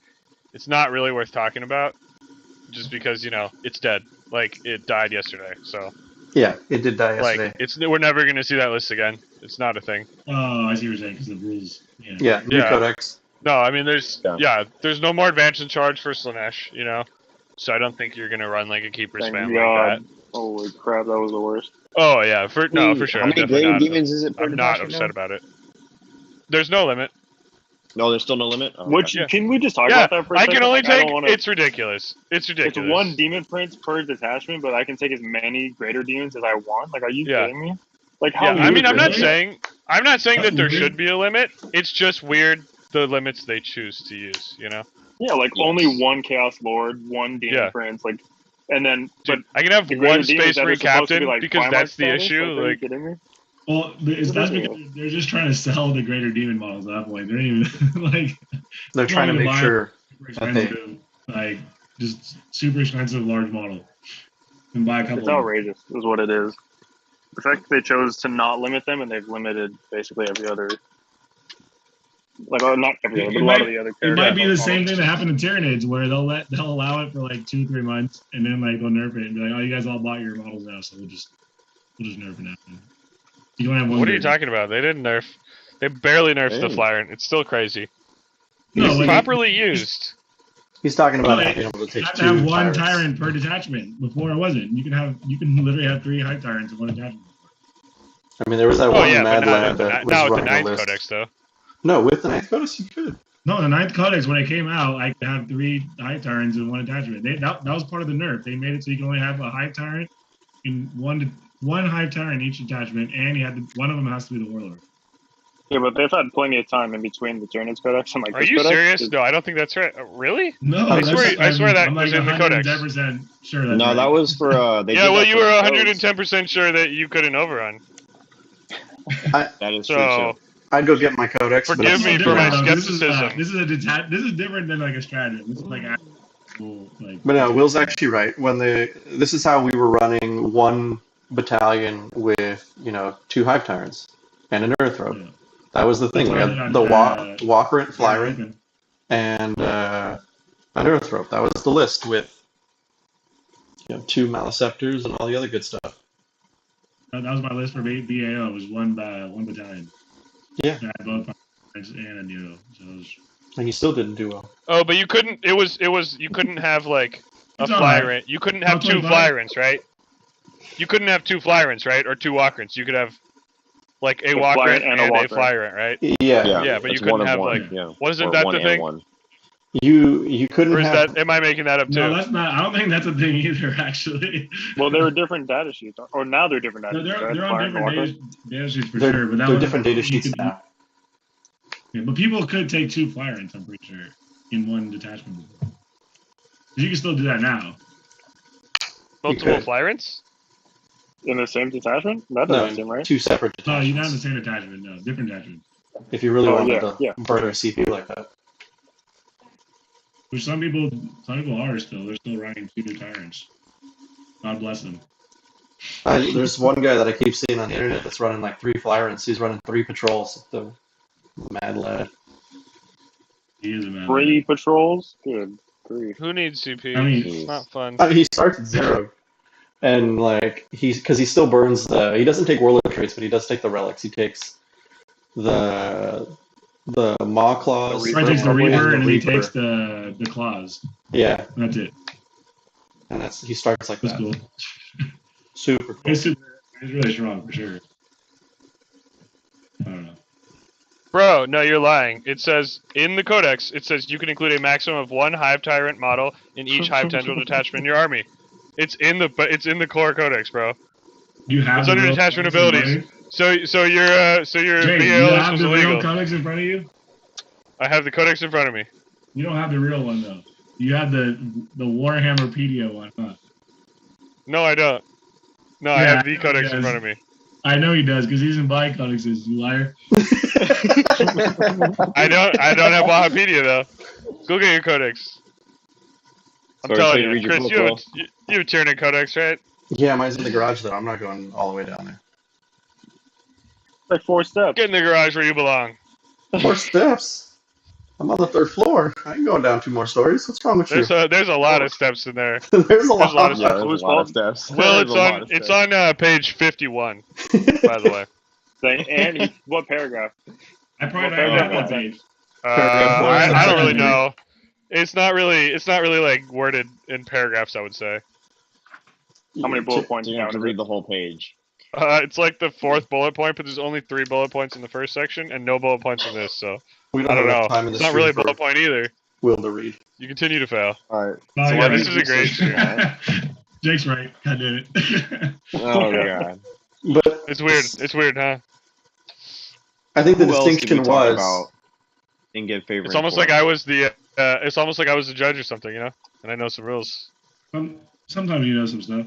it's not really worth talking about just because, it's dead. Like it died yesterday. So Yeah, it did die yesterday. like we're never going to see that list again. It's not a thing. Oh, I see what you're saying because the rules. Yeah. Yeah, new Yeah. codex. No, I mean there's Yeah. there's no more advance in charge for Slanesh, So I don't think you're going to run like a keeper Thank spam God. like that. Holy crap, that was the worst. Oh yeah, for sure. How I'm many definitely graded not, demons is it per I'm not detachment upset now? about it. There's no limit. No, there's still no limit? Oh, Which Yeah. can we just talk Yeah, about that for a I second? can only Like, I take. don't wanna- It's ridiculous. It's ridiculous. It's 1 demon prince per detachment, but I can take as many greater demons as I want. Like, are you Yeah. kidding me? Like, how? Yeah, I weird mean, is I'm not that? saying That's that there weird. should be a limit. It's just weird the limits they choose to use. Yeah, like Yes. only 1 chaos lord, 1 demon Yeah. prince, like, and then Dude, I can have the greater one demons space that are marine supposed to be, captain like, because Twilight that's the status? issue. Like, are you Like, kidding me? Well, that's because they're just trying to sell the greater demon models at that point. They're even like They're trying to Wanted to make buy- sure. super Okay. expensive, like just super expensive large model, and buy a couple. It's of them. outrageous, is what it is. The fact that they chose to not limit them, and they've limited basically every other, like, not every other, but a lot of the other It characters. might be the same thing that happened to Tyranids, where they'll allow it for like 2-3 months, and then like they'll nerf it and be like, "Oh, you guys all bought your models now, so we'll just nerf it now." You don't have one. what are you greater. talking about? They didn't nerf. They barely nerfed the Hey. flyer. It's still crazy. No, It's like, properly used. He's talking about No, not being able to You take have to 2 have one tyrants. tyrant per detachment. Before it wasn't. You can literally have 3 high tyrants in one detachment. I mean, there was that Oh one yeah, mad but lad not that was with the running a 9th list. codex though. No, with the 9th codex, you could. No, the 9th Codex, when it came out, I could have 3 high tyrants in one attachment. That was part of the nerf. They made it so you can only have a high tyrant in one high tyrant in each attachment, and one of them has to be the warlord. Yeah, but they've had plenty of time in between the Tyranids Codex and like Are this you codex. serious? No, I don't think that's right. Really? No, I swear that I'm was like in the Codex. 110% sure that's No, right. that was for they Yeah, did well, that you for were codes. 110% sure that you couldn't overrun. That is true So too. I'd go get my codex. but Forgive it's me for my different. skepticism. This is different than like a stratagem. This is like actual, like. But no, Will's actually right. This is how we were running 1 battalion with 2 hive tyrants and an earth robe. Yeah. That was the thing. We That's had why the walk rent, fly Fire rent, Open. and Underthrope. That was the list with 2 Maliceptors and all the other good stuff. That was my list for BAO. It was one battalion. Yeah. And I had both Pirates and a Neo. So it was, And he still didn't do well. Oh, but you couldn't. It was. You couldn't have like a It's fly alright. rent. You couldn't have two 25? fly rents, right? You couldn't have 2 fly rents, right? Or 2 walk rents. You could have like a walk fly rent rent and and a a walk fly rent, right? Yeah. Yeah, but you it's couldn't one of have one. like. Yeah. Wasn't Or that one the and thing? one. You couldn't Or is have. that? Am I making that up too? no, that's not. I don't think that's a thing either. Actually, Well, there were different data sheets, or now they're different data no, sheets. Right? they're Fire on and different walkers. data sheets for they're sure. But that they're was different data you sheets could- now. Yeah, but people could take 2 fly rents. I'm pretty sure in one detachment. You can still do that now. Multiple could. fly rents? In the same detachment? That No, doesn't seem right. 2 separate No, you're not in the detachments. same detachment. No, different detachment. If you really Oh, wanted yeah, to yeah. burn a CPU like that. Which some people are still. They're still running 2 tyrants. God bless them. There's one guy that I keep seeing on the internet that's running like 3 fly rents. He's running 3 patrols. The mad lad. He is a man. 3 patrols? Good grief. Who needs CP? I mean- It's not fun. He starts at 0. And like because he still burns he doesn't take warlord traits, but he does take the relics. He takes the maw claws. The He takes the And Reaper the and then he Reaper. takes the claws. Yeah, That's it. and he starts like That's that. cool. Super cool. It's really strong for sure. I don't know. Bro, no, you're lying. It says in the codex, it says you can include a maximum of 1 Hive Tyrant model in each Hive Tendril detachment in your army. It's in the core codex, bro. You have It's the under real detachment codex in front abilities. of you? So your Jake, you BAO list have was the real illegal. codex in front of you? I have the codex in front of me. You don't have the real one though. You have the Warhammerpedia one, huh? No, I don't. No, I Yeah, have the I know codex he in does. front of me. I know he does because he's in buying codexes. You liar. I don't have Wahapedia though. Go get your codex. I'm Sorry, telling so you, read your Chris, book, you have, Will. you have a Tyranid codex, right? Yeah, mine's in the garage though. I'm not going all the way down there. Like 4 steps. Get in the garage where you belong. 4 steps. I'm on the 3rd floor. I ain't going down 2 more stories. What's wrong with you? There's a lot of steps in there. There's a lot. a lot of Yeah, there's Who's a lot of fault? steps. Well, There's a lot of it's steps. on page 51, by the way. And what paragraph? I probably Well, don't have paragraph that one. page. Paragraph one, I don't really section know. It's not really like worded in paragraphs, I would say. How many bullet points You down have to is read it? the whole page. It's like the 4th bullet point, but there's only 3 bullet points in the first section and no bullet points in this. So We I don't have don't enough know. time in the It's not stream really a for bullet point either. Will to read. You continue to fail. All right. Oh, So yeah, what this do is you a great say? stream. Jake's right. I did it. Oh god. But It's weird. It's weird, huh? I think the Who else did we distinction talk was about and get favorite? It's almost like I was the. It's almost like I was the judge or something, you know. And I know some rules. Sometimes you know some stuff.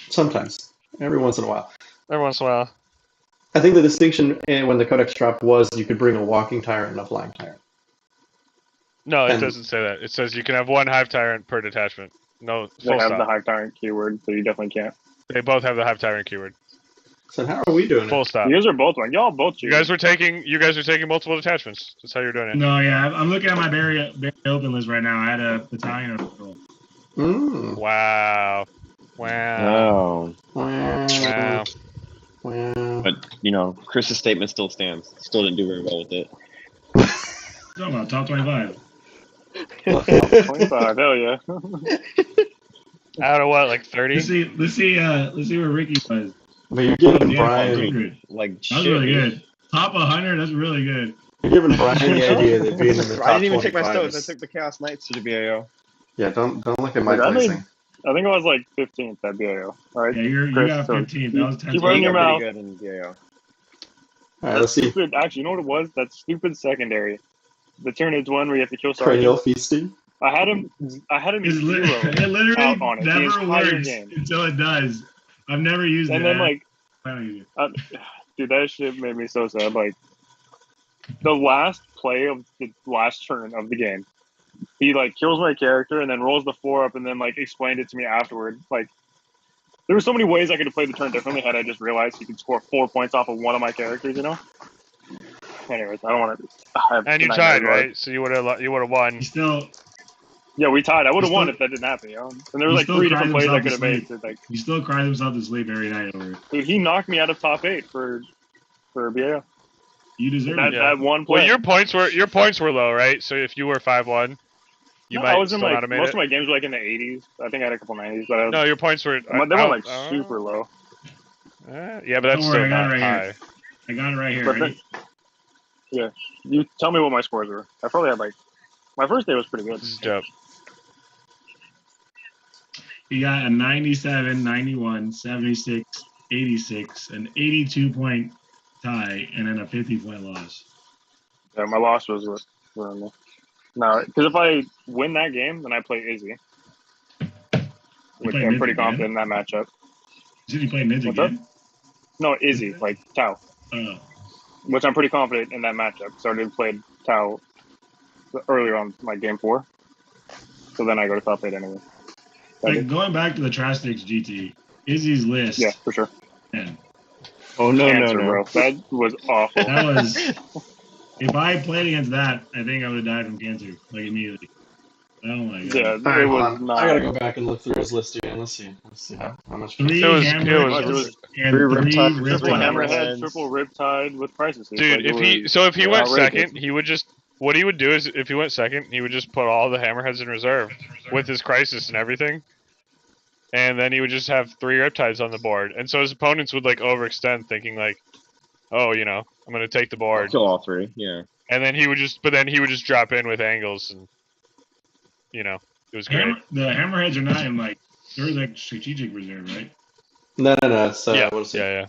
sometimes, every once in a while. Every once in a while. I think the distinction when the Codex dropped was you could bring a walking tyrant and a flying tyrant. No, it And- doesn't say that. It says you can have 1 Hive Tyrant per detachment. No, They full have the stop. Hive Tyrant keyword, so you definitely can't. They both have the Hive Tyrant keyword. So how are we doing Full it? stop. You guys are both one. Y'all both You cheated. guys were taking multiple detachments. That's how you're doing it. No, yeah, I'm looking at my Barry open list right now. I had a battalion of patrol. Mm. Wow. Wow. Oh, Wow. Wow. but you know, Chris's statement still stands. Still didn't do very well with it. Talking about top 25. 25, hell yeah. Out of what, like 30? Let's see where Ricky was. But you're giving Yeah, Brian, 100. Like That was shit. really good. Top 100. That's really good. you're giving Brian the idea that being in the top I didn't even take my 25 stones. is- I took the Chaos Knights to the BAO. Yeah, don't look at my Wait, I made- placing. I think I was like 15th at BAO. Alright? Yeah, you Chris, got so 15. That was 10. keep running your Pretty mouth. good in BAO. All right, That let's see. stupid, actually, you know what it was? That stupid secondary. The Tyranids one where you have to kill Cranial sergeants. feasting. I had him It's zero. it literally out on it the never entire works game. until it does. I've never used it. And then like, I don't use it. dude, that shit made me so sad. Like, the last play of the last turn of the game, he like kills my character and then rolls the 4 up and then like explained it to me afterward. Like, there were so many ways I could have played the turn differently had I just realized he could score 4 points off of one of my characters. You know? Anyways, I don't want to. And you tied, right? So you would have won. He still Yeah, we tied. I would have He won still- if that didn't happen, you know. And there were he like still 3 cried different plays I himself could to have made. sleep. So, like, he still cries himself to sleep every night over it. dude, he knocked me out of top 8 for BAO. You deserve That it. Yeah. that one play. Well, your points were low, right? So if you were 5-1, you I might was in still like not have made most it. of my games were like in the 80s. I think I had a couple 90s, but No, your points were. they went like super low. Yeah, but that's Don't worry, still I got not it right high. here. I got it right here. But Ready? Yeah, you tell me what my scores were. I probably had like my first day was pretty good. This is dope. You got a 97, 91, 76, 86, an 82-point tie, and then a 50-point loss. Yeah, my loss was no, because if I win that game, then I play Izzy, which play I'm Miz pretty again? confident in that matchup. Did he play Mids What's again? No, Izzy, like Tau, Oh. which I'm pretty confident in that matchup. So I did play Tau earlier on like game 4, so then I go to top 8 anyway. Like, going back to the Trashtics GT, Izzy's list. Yeah, for sure. Man, Oh no, Cancer, no, no. bro. That was awful. that was... If I played against that, I think I would have died from cancer, like, immediately. Oh my god. Yeah, All right, it hold was on. not. I gotta go back and look through his list again. Let's see how much. 3 It was- hammerheads and 3 3 Riptide, Triple Riptide. riptides. hammerhead, triple riptide with crisis. Dude, like, if he went outrageous. second, he would just what he would do is if he went second, he would just put all the hammerheads in reserve with his crisis and everything. And then he would just have 3 riptides on the board. And so his opponents would like overextend thinking like, oh, you know, I'm gonna take the I'll board. kill all 3. Yeah. And then he would just drop in with angles and you know, it was great. The hammerheads are not in, like, they're like strategic reserve, right? No. It's Yeah, what is it? yeah.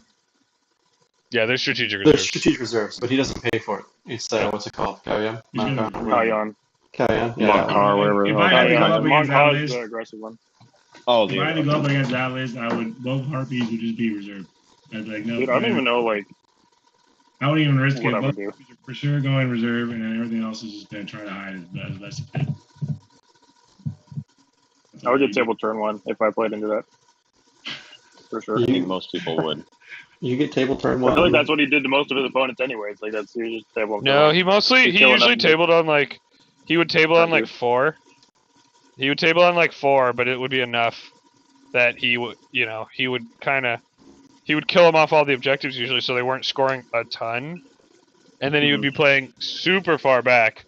Yeah, they're strategic They're reserves. strategic reserves, but he doesn't pay for it. It's what's it called? Kaoyan? He's gonna- Kayan. Kaoyan? Monk Yeah. car, whatever. If I had to go up against that Monk's list, the aggressive one. Oh, if I had to dude. go up against that list, I would, both harpies would just be reserved. I'd be like, no. Dude, I don't even know like I wouldn't even risk what I it. would Both do. harpies are for sure going reserve, and then everything else is just gonna try to hide as best it can. I would get table turn 1 if I played into that. For sure. I think most people would. You get table turn I 1. feel like that's what he did to most of his opponents anyways. Like that's he just table. No, he He's killing usually them. tabled on like he would table on like Hundred. 4. He would table on like 4, but it would be enough that he would, you know, he would kill them off all the objectives usually, so they weren't scoring a ton, and then he would be playing super far back,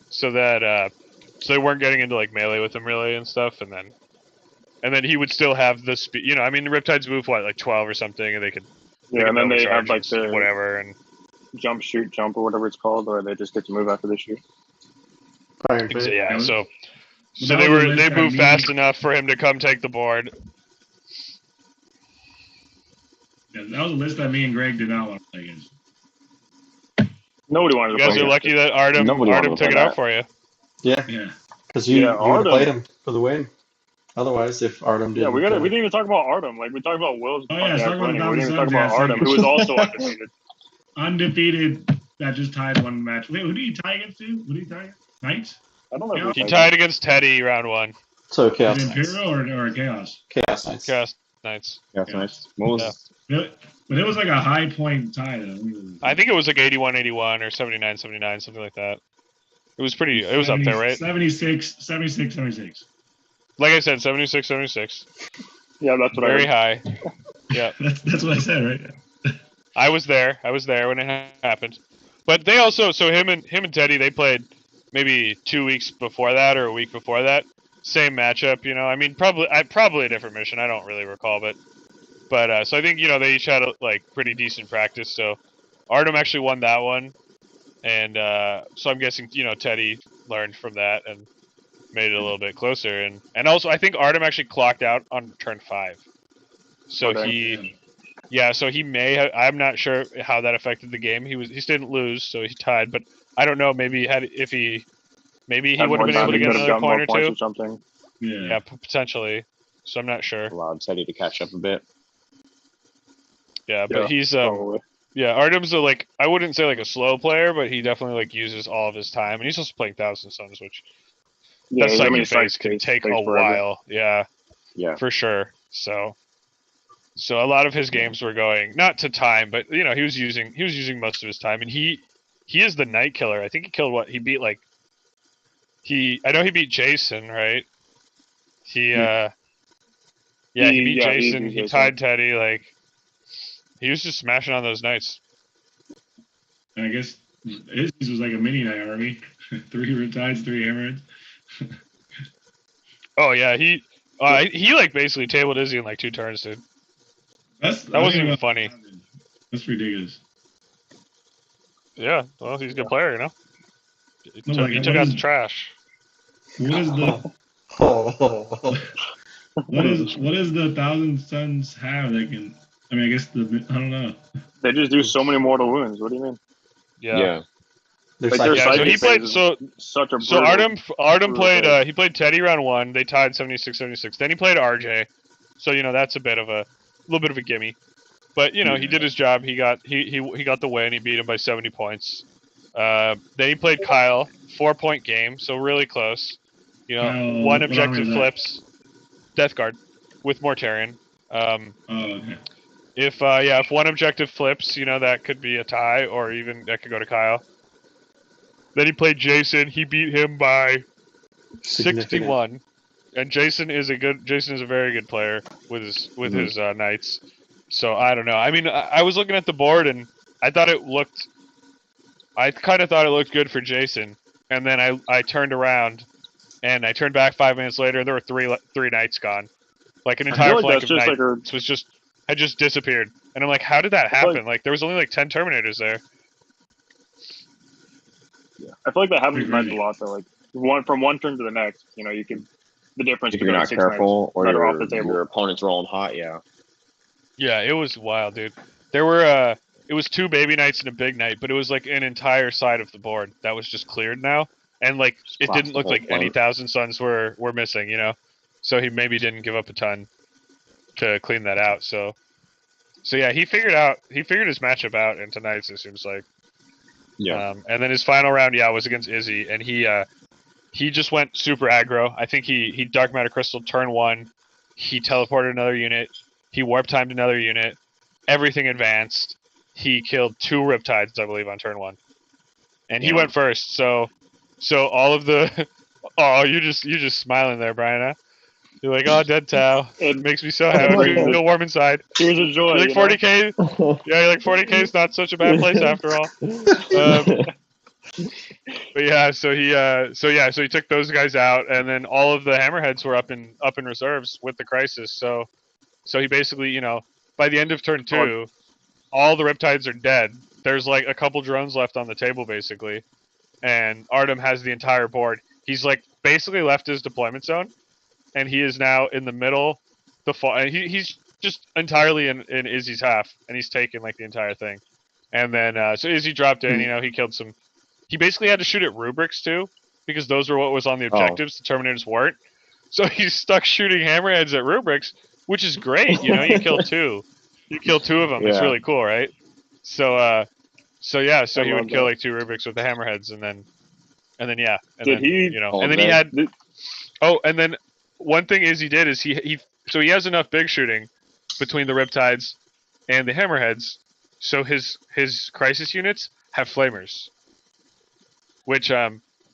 so that so they weren't getting into like melee with him really and stuff, and then he would still have the speed. You know, I mean, the Riptides move what like 12 or something, and they could Yeah, and then they have like overcharge and the whatever and. jump, shoot, jump, or whatever it's called, or they just get to move after they shoot. Iron Fist. Yeah, so that they was the list they that moved me- fast enough for him to come take the board. Yeah, that was a list that me and Greg did not want to play against. Nobody wanted You to guys play are against lucky it. that Artem Nobody wanted to took play it out that. for you. Yeah, Yeah. because you would have Artem. played him for the win. Otherwise, if Artem didn't. Yeah, we didn't even talk about Artem. Like we talked about Will's Oh, yeah, punk talk ass about winning. the We didn't even talk Thousand about Suns Artem, ass who was also undefeated. Undefeated that just tied one match. Wait, who did he tie against? Who did he tie against? Knights? I don't know. Yeah. Who He tied against Teddy round 1. So Is Chaos it Knights. Imperial or Chaos? Chaos Knights. Chaos Knights. That's nice. What was But it was like a high point tie, though. I think it was like 81-81 or 79-79, something like that. It was pretty. It was up there, right? 76. Like I said, 76-76. Yeah, that's what Very I heard. high. Yeah, That's what I said, right? I was there. I was there when it happened. But they also, so him and Teddy, they played maybe 2 weeks before that or a week before that. Same matchup, you know. I mean, probably a different mission. I don't really recall, but so I think they each had like pretty decent practice. So Artem actually won that one, and so I'm guessing Teddy learned from that and made it a little bit closer. And also I think Artem actually clocked out on turn 5. So Okay. so he may have, I'm not sure how that affected the game. He still didn't lose, so he tied. But I don't know. Maybe he would have been able to get another point or two. Or something. Yeah, potentially. So I'm not sure. allowed Teddy to catch up a bit? Yeah, but he's probably. Artem's I wouldn't say like a slow player, but he definitely like uses all of his time, and he's also playing Thousand Suns, which Yeah, that I mean, second phase can take a while. Yeah, Yeah. for sure. So a lot of his games were going not to time, but he was using most of his time, and he he is the night killer. I think he killed what? He beat like I know he beat Jason, right? He he beat Jason. He tied Teddy. Like he was just smashing on those nights. And I guess his was like a mini night army. 3 Riptides, 3 Hammerheads. Oh yeah, he like basically tabled Izzy in like 2 turns, dude. That wasn't even funny. That's ridiculous. Yeah, well, he's a good player, you know. He No, took out the trash. What is the what is the Thousand Suns have that can? I mean, I guess I don't know. They just do so many mortal wounds. What do you mean? Yeah. Like their So he psychic played. phase So is such a so brutal, Artem played. phase. He played Teddy round 1. They tied 76-76. Then he played RJ. So you know that's a little bit of a gimme. But you know he did his job. He got the win. He beat him by 70 points. Then he played Kyle, 4-point game, so really close. You know, Kyle, 1 objective flips, Death Guard, with Mortarion. Okay. If 1 objective flips, you know that could be a tie, or even that could go to Kyle. Then he played Jason. He beat him by 61. And Jason is a very good player with his knights. So I don't know. I mean, I was looking at the board and I kind of thought it looked good for Jason. And then I turned around and I turned back 5 minutes later and there were three knights gone. Like an entire flank of knights had just disappeared. And I'm like, how did that happen? Like there was only like 10 Terminators there. Yeah. I feel like that happens a lot though. Like from one turn to the next, you know, the difference. If you're not careful or off the table. your opponent's rolling hot, yeah. Yeah, it was wild, dude. There were it was 2 baby knights and a big knight, but it was like an entire side of the board that was just cleared now, and like it didn't look like any Thousand Suns were missing, you know. So he maybe didn't give up a ton to clean that out. So yeah, he figured his matchup out in tonight's. It seems like. Yeah. And then his final round, was against Izzy, and he just went super aggro. I think he Dark Matter Crystal turn 1. He teleported another unit. He warp timed another unit. Everything advanced. He killed 2 Riptides, I believe, on turn 1. And he went first. So all of the you're just smiling there, Brian. Huh? You're like, oh, dead Tau. It makes me so happy. I feel warm inside. Tears of joy. You're like 40K. Yeah, you're like 40K is not such a bad place after all. But yeah, so he took those guys out, and then all of the Hammerheads were up in reserves with the Crisis. So he basically, you know, by the end of turn 2, all the Riptides are dead. There's like a couple drones left on the table, basically, and Artem has the entire board. He's like basically left his deployment zone, and he is now in the middle. And he's just entirely in Izzy's half, and he's taken like the entire thing. And then so Izzy dropped in. You know, he killed some. He basically had to shoot at rubrics too, because those were what was on the objectives. The Terminators weren't. So he's stuck shooting hammerheads at rubrics, which is great. You know, you kill 2. You kill 2 of them. Yeah. It's really cool, right? So he would kill like 2 rubrics with the hammerheads, and then yeah. And then he had. Oh, and then one thing Izzy did is he has enough big shooting between the Riptides and the hammerheads, so his crisis units have flamers. Which I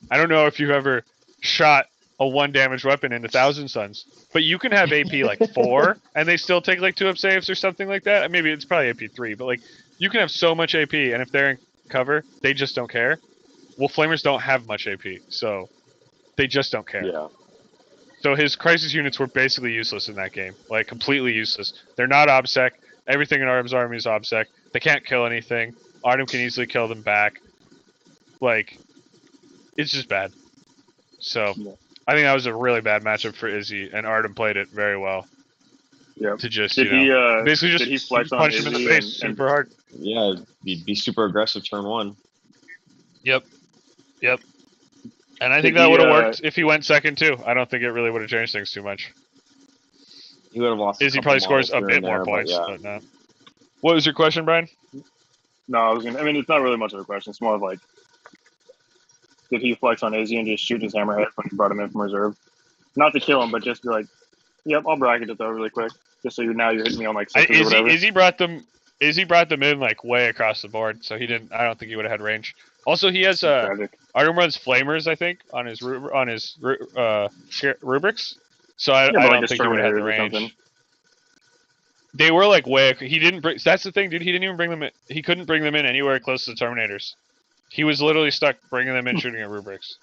don't know if you've ever shot a 1 damage weapon into Thousand Suns, but you can have AP like 4 and they still take like 2 up saves or something like that. Maybe it's probably AP 3, but like you can have so much AP, and if they're in cover, they just don't care. Well, flamers don't have much AP, so they just don't care. Yeah. So his crisis units were basically useless in that game, like completely useless. They're not OBSEC. Everything in Artem's army is OBSEC. They can't kill anything. Artem can easily kill them back. Like, it's just bad. So I think that was a really bad matchup for Izzy, and Artem played it very well. Yeah. To just basically just he flex punch on him in Izzy the face super hard. Yeah, be super aggressive turn 1. Yep. And I think that would have worked if he went second too. I don't think it really would have changed things too much. He would have lost. Izzy probably scores a bit more points, but not. What was your question, Brian? No, it's not really much of a question. It's more of like, did he flex on Izzy and just shoot his hammerhead when he brought him in from reserve? Not to kill him, but just be like, yep, I'll bracket it though really quick. Just so you're hitting me on like 6 or whatever. Izzy brought them Izzy brought them in like way across the board, so he didn't. I don't think he would have had range. Also, he has Tragic. Artem runs flamers, I think, on his rubrics. So I Yeah, but don't like his think he would have had the Terminators or range. something. They were like way. He didn't bring. That's the thing, dude. He didn't even bring them in. He couldn't bring them in anywhere close to the Terminators. He was literally stuck bringing them in, shooting at rubrics.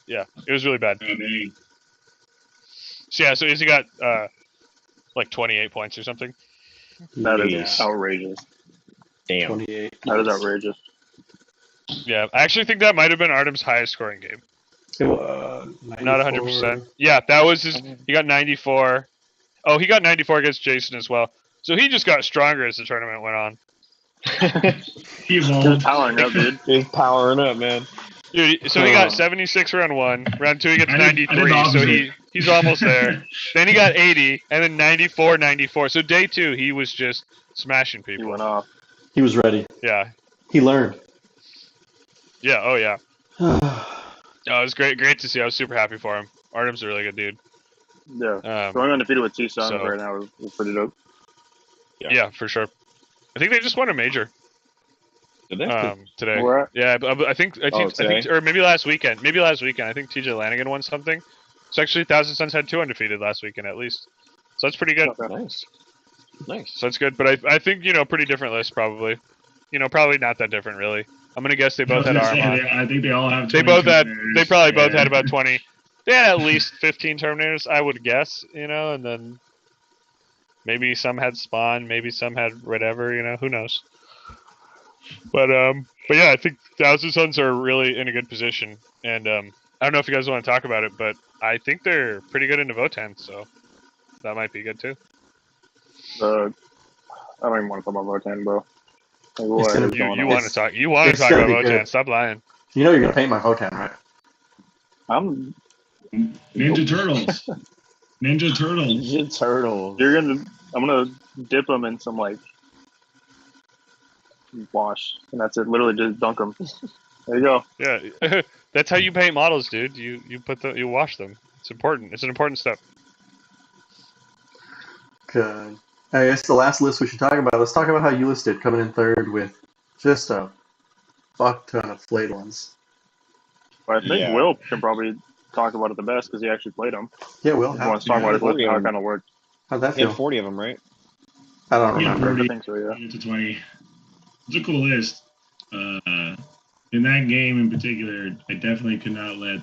Yeah, it was really bad. Oh, dang. So yeah, so Izzy got like 28 points or something. That is Yes. outrageous. Damn. 28. That is outrageous. Yeah, I actually think that might have been Artem's highest scoring game. Not Not 100%. Yeah, that was his. He got 94. Oh, he got 94 against Jason as well. So he just got stronger as the tournament went on. He You're evolved. powering up, dude. He's powering up, man. Dude, so he got 76 round 1. Round 2 he gets I did the 93, so opposite. he's almost there. Then he got 80, and then 94, 94. So day 2, he was just smashing He people. went off. He was ready. Yeah. He learned. Yeah, oh yeah. Oh, it was great to see. I was super happy for him. Artem's a really good dude. Yeah. Going undefeated with two Suns so- right now is pretty dope. Yeah, for sure. I think they just won a major Did they? today. Where at? Yeah, but I think, today? or maybe last weekend. Maybe last weekend. I think TJ Lanigan won something. So actually, Thousand Suns had 2 undefeated last weekend at least. So that's pretty good. Okay. Nice. Nice. So that's good. But I think pretty different list probably. Probably not that different really. I'm gonna guess they both had arm on. I think they all have. They 20 both had. Terminators. They probably both Yeah. had about 20. They had at least 15 Terminators, I would guess. And then maybe some had Spawn, maybe some had whatever. Who knows? But yeah, I think Thousand Suns are really in a good position, and I don't know if you guys want to talk about it, but I think they're pretty good into Votan, so that might be good too. I don't even want to talk about Votan, bro. Like, what It's gonna is be- going You on? want to talk? You want to it's talk gonna about be Votan? good. Stop lying. You know you're gonna paint my Votan, right? I'm. Ninja Turtles. Ninja Turtles. Ninja Turtles. I'm gonna dip them in some like wash, and that's it. Literally just dunk them. There you go. Yeah, that's how you paint models, dude. You wash them. It's important. It's an important step. Good. I guess the last list we should talk about. Let's talk about how you listed coming in third with just a fuck ton of flayed ones. But I think Yeah. Will can probably talk about it the best because he actually played them. Yeah, Will. If he wants to talk about his list and how it kind of worked. How'd that He had feel? 40 of them, right? I don't Yeah, remember. 30. I think so, yeah. To 20. It's a cool list. In that game in particular, I definitely could not let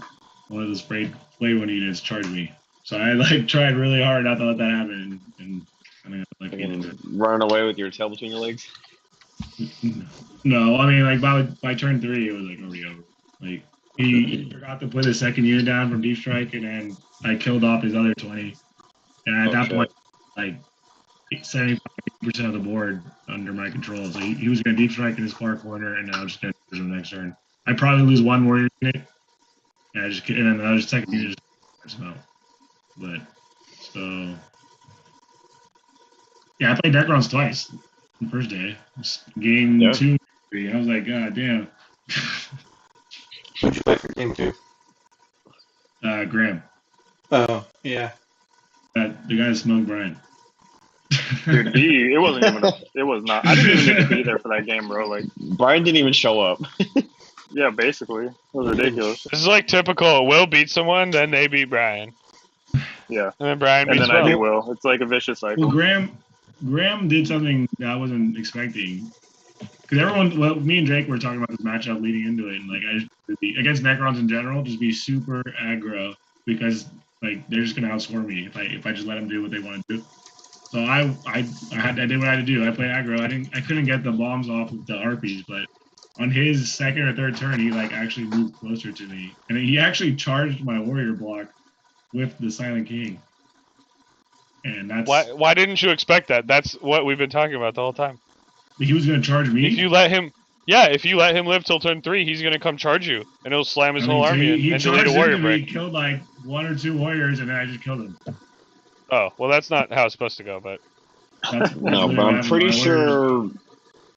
one of the spray one units charge me. So I tried really hard not to let that happen, and I mean, Fucking running away with your tail between your legs. no, I mean by turn 3 it was already over. Like he forgot to put his second unit down from deep strike, and then I killed off his other 20. And at that shit. point, 75% of the board under my control. So he was going to deep strike in his far corner, and then I was just going to push him next turn. I'd probably lose one warrior unit, and then the other second unit just out. But so yeah, I played Necrons twice the first day. Game Yeah. 2, 3. I was like, God damn. Who'd you play for game 2? Graham, Oh, yeah. the guy that smoked Brian. Dude, it wasn't even. It was not. I didn't even need to be there for that game, bro. Like, Brian didn't even show up. yeah, basically, it was ridiculous. This is like typical. Will beat someone, then they beat Brian, Yeah, and then Brian and beats then I beat Will. Will. It's like a vicious Well, cycle. Graham did something that I wasn't expecting. Because me and Drake were talking about this matchup leading into it, and I just against Necrons in general, just be super aggro because they're just gonna outscore me if I just let them do what they want to do. So I did what I had to do. I played aggro. I couldn't get the bombs off with the harpies, but on his second or third turn, he actually moved closer to me, and he actually charged my warrior block with the Silent King. And that's Why didn't you expect that? That's what we've been talking about the whole time. he was going to charge me. If you let him live till turn 3, he's gonna come charge you, and he'll slam his whole so army he and delete charged a warrior into me, break. killed 1 or 2 warriors, and then I just killed him. Oh, well, that's not how it's supposed to go, but That's No, literally but what I'm happened. pretty My sure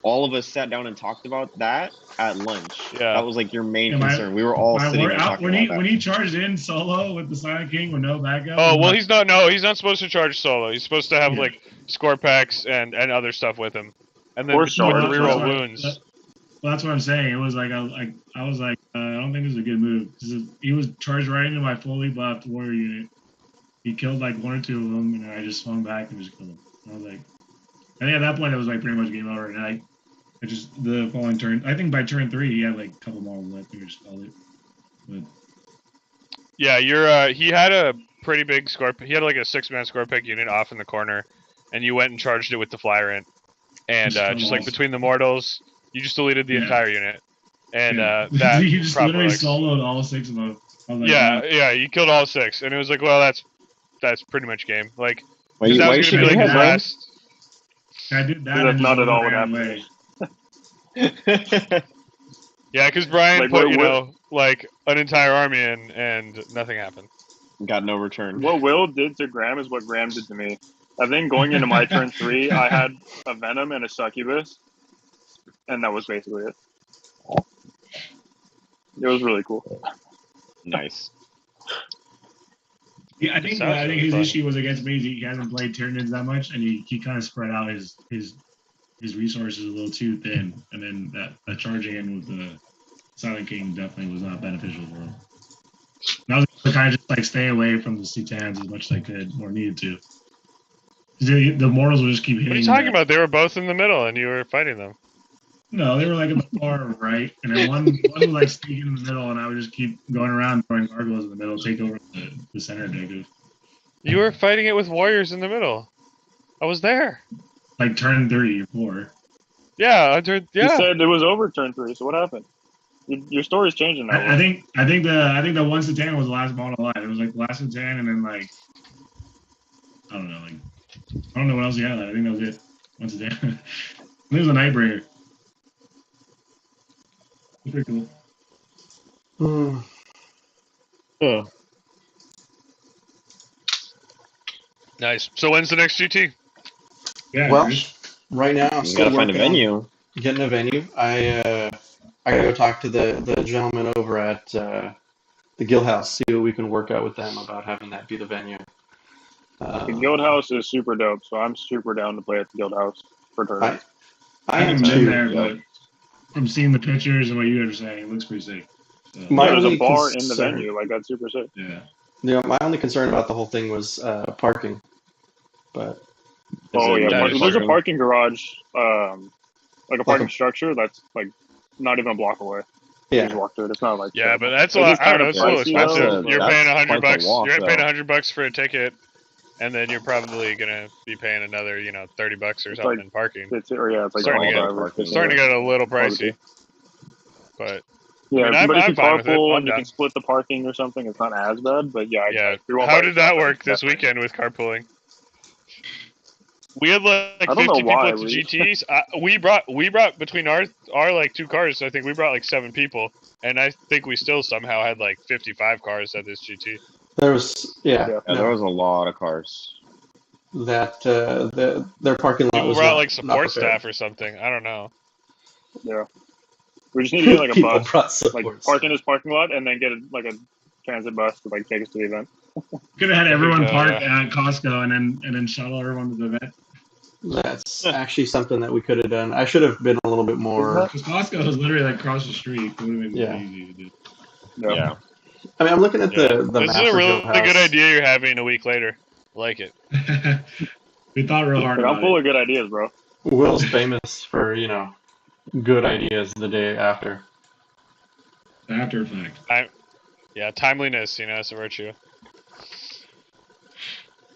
all of us sat down and talked about that at lunch. Yeah. That was your main Yeah, my- concern. We were all My sitting warrior- there talking when about he charged in solo with the Silent King with no backup. oh well, I'm he's not supposed to charge solo. He's supposed to have Yeah. score packs and other stuff with him. and then Poor between the Sarge. reroll Well, wounds. that's what I'm saying. It was like I was like, I don't think this is a good move. He was charged right into my fully buffed warrior unit. He killed like one or two of them, and I just swung back and just killed him. I was like, I think at that point it was like pretty much game over. And I just the following turn. I think by turn 3 he had like a couple more left and we just called it. But Yeah, he had a pretty big score. He had like a 6-man score pick unit off in the corner, and you went and charged it with the Flyrant, and just like between the mortals, you just deleted the entire unit, and that you just probably literally like, soloed all 6 of them. I was like, yeah, you killed all 6, and it was like, well, that's pretty much game. Like, Why because you, that why was you gonna be shaking like your his head, last. I did that. That's and not just at all what ran happened. away. Yeah, because Brian Like, put what- like an entire army in, and nothing happened. Got no return. What Will did to Graham is what Graham did to me. I think going into my turn 3, I had a Venom and a Succubus, and that was basically it. It was really cool. Nice. Yeah, I It think sounds I think really his fun. issue was against me. He hasn't played Tyranids that much, and he kind of spread out his resources a little too thin. And then that charging in with the Silent King definitely was not beneficial for him. And I was kind of just like staying away from the Sutans as much as I could or needed to. The mortals will just keep hitting. What are you talking about? They were both in the middle, and you were fighting them. No, they were like in the far right, and then one would like sneak in the middle, and I would just keep going around throwing gargoyles in the middle, take over the center objective. You were fighting it with warriors in the middle. I was there. Like turn 3 or 4. Yeah, You said it was over turn 3, so what happened? Your story's changing now. I think the one Satan was the last model alive. It was like the last Satan, and then like I don't know what else he had. I think that was it. One Satan. I think it was a Nightbringer. Pretty cool. Oh. Nice. So when's the next GT? Yeah. Well, Chris. right now, I'm You still gotta find a working on venue. getting a venue. I gotta go talk to the gentleman over at the Guild House, see what we can work out with them about having that be the venue. The Guild House is super dope, so I'm super down to play at the Guild House for tournaments. I I am haven't been too. there, but from seeing the pictures and what you guys are saying, it looks pretty sick. So, My There's only a bar in the concern- venue, like that's super sick. yeah. Yeah, my only concern about the whole thing was parking. But Oh yeah, that is there's a true. parking garage, like a parking structure that's like not even a block away. You yeah, just walk through it. It's not like Yeah, but that's It a lot. is I don't know. kind It's of a little pricey, expensive. though. You're That's paying quite the $100. walk, You're paying though. $100 for a ticket, and then you're probably gonna be paying another, $30 or It's something like- in parking. it's like Starting to all get- drivers. Starting to get a little Barbecue. pricey, but Yeah, I mean, but if I'm you fine with it. carpool I'm and you down. can split the parking or something, it's not as bad. But yeah, yeah. if you want How by did that yourself, work this definitely. weekend with carpooling? We had like I don't 50 know people why at the we- GTs. We brought between our like 2 cars. I think we brought like 7 people, and I think we still somehow had like 55 cars at this GT. there was Yeah. Yeah, there was a lot of cars. that their parking lot People was brought not, like not support prepared. staff or something. I don't know. Yeah, we just need to get like a People bus, brought like support park in staff. his parking lot, and then get like a transit bus to like take us to the event. Could have had everyone go, park yeah. at Costco and then shuttle everyone to the event. That's actually something that we could have done. I should have been a little bit more. Because Costco is literally like across the street. It would have been Yeah. easy to do. Yeah. I mean, I'm looking at the This map is a for really Guild House. good idea you're having a week later. I like it. We thought real hard Like, I'm about full it. of good ideas, bro. Will's famous for good ideas the day after. After effect. Yeah, timeliness, it's a virtue.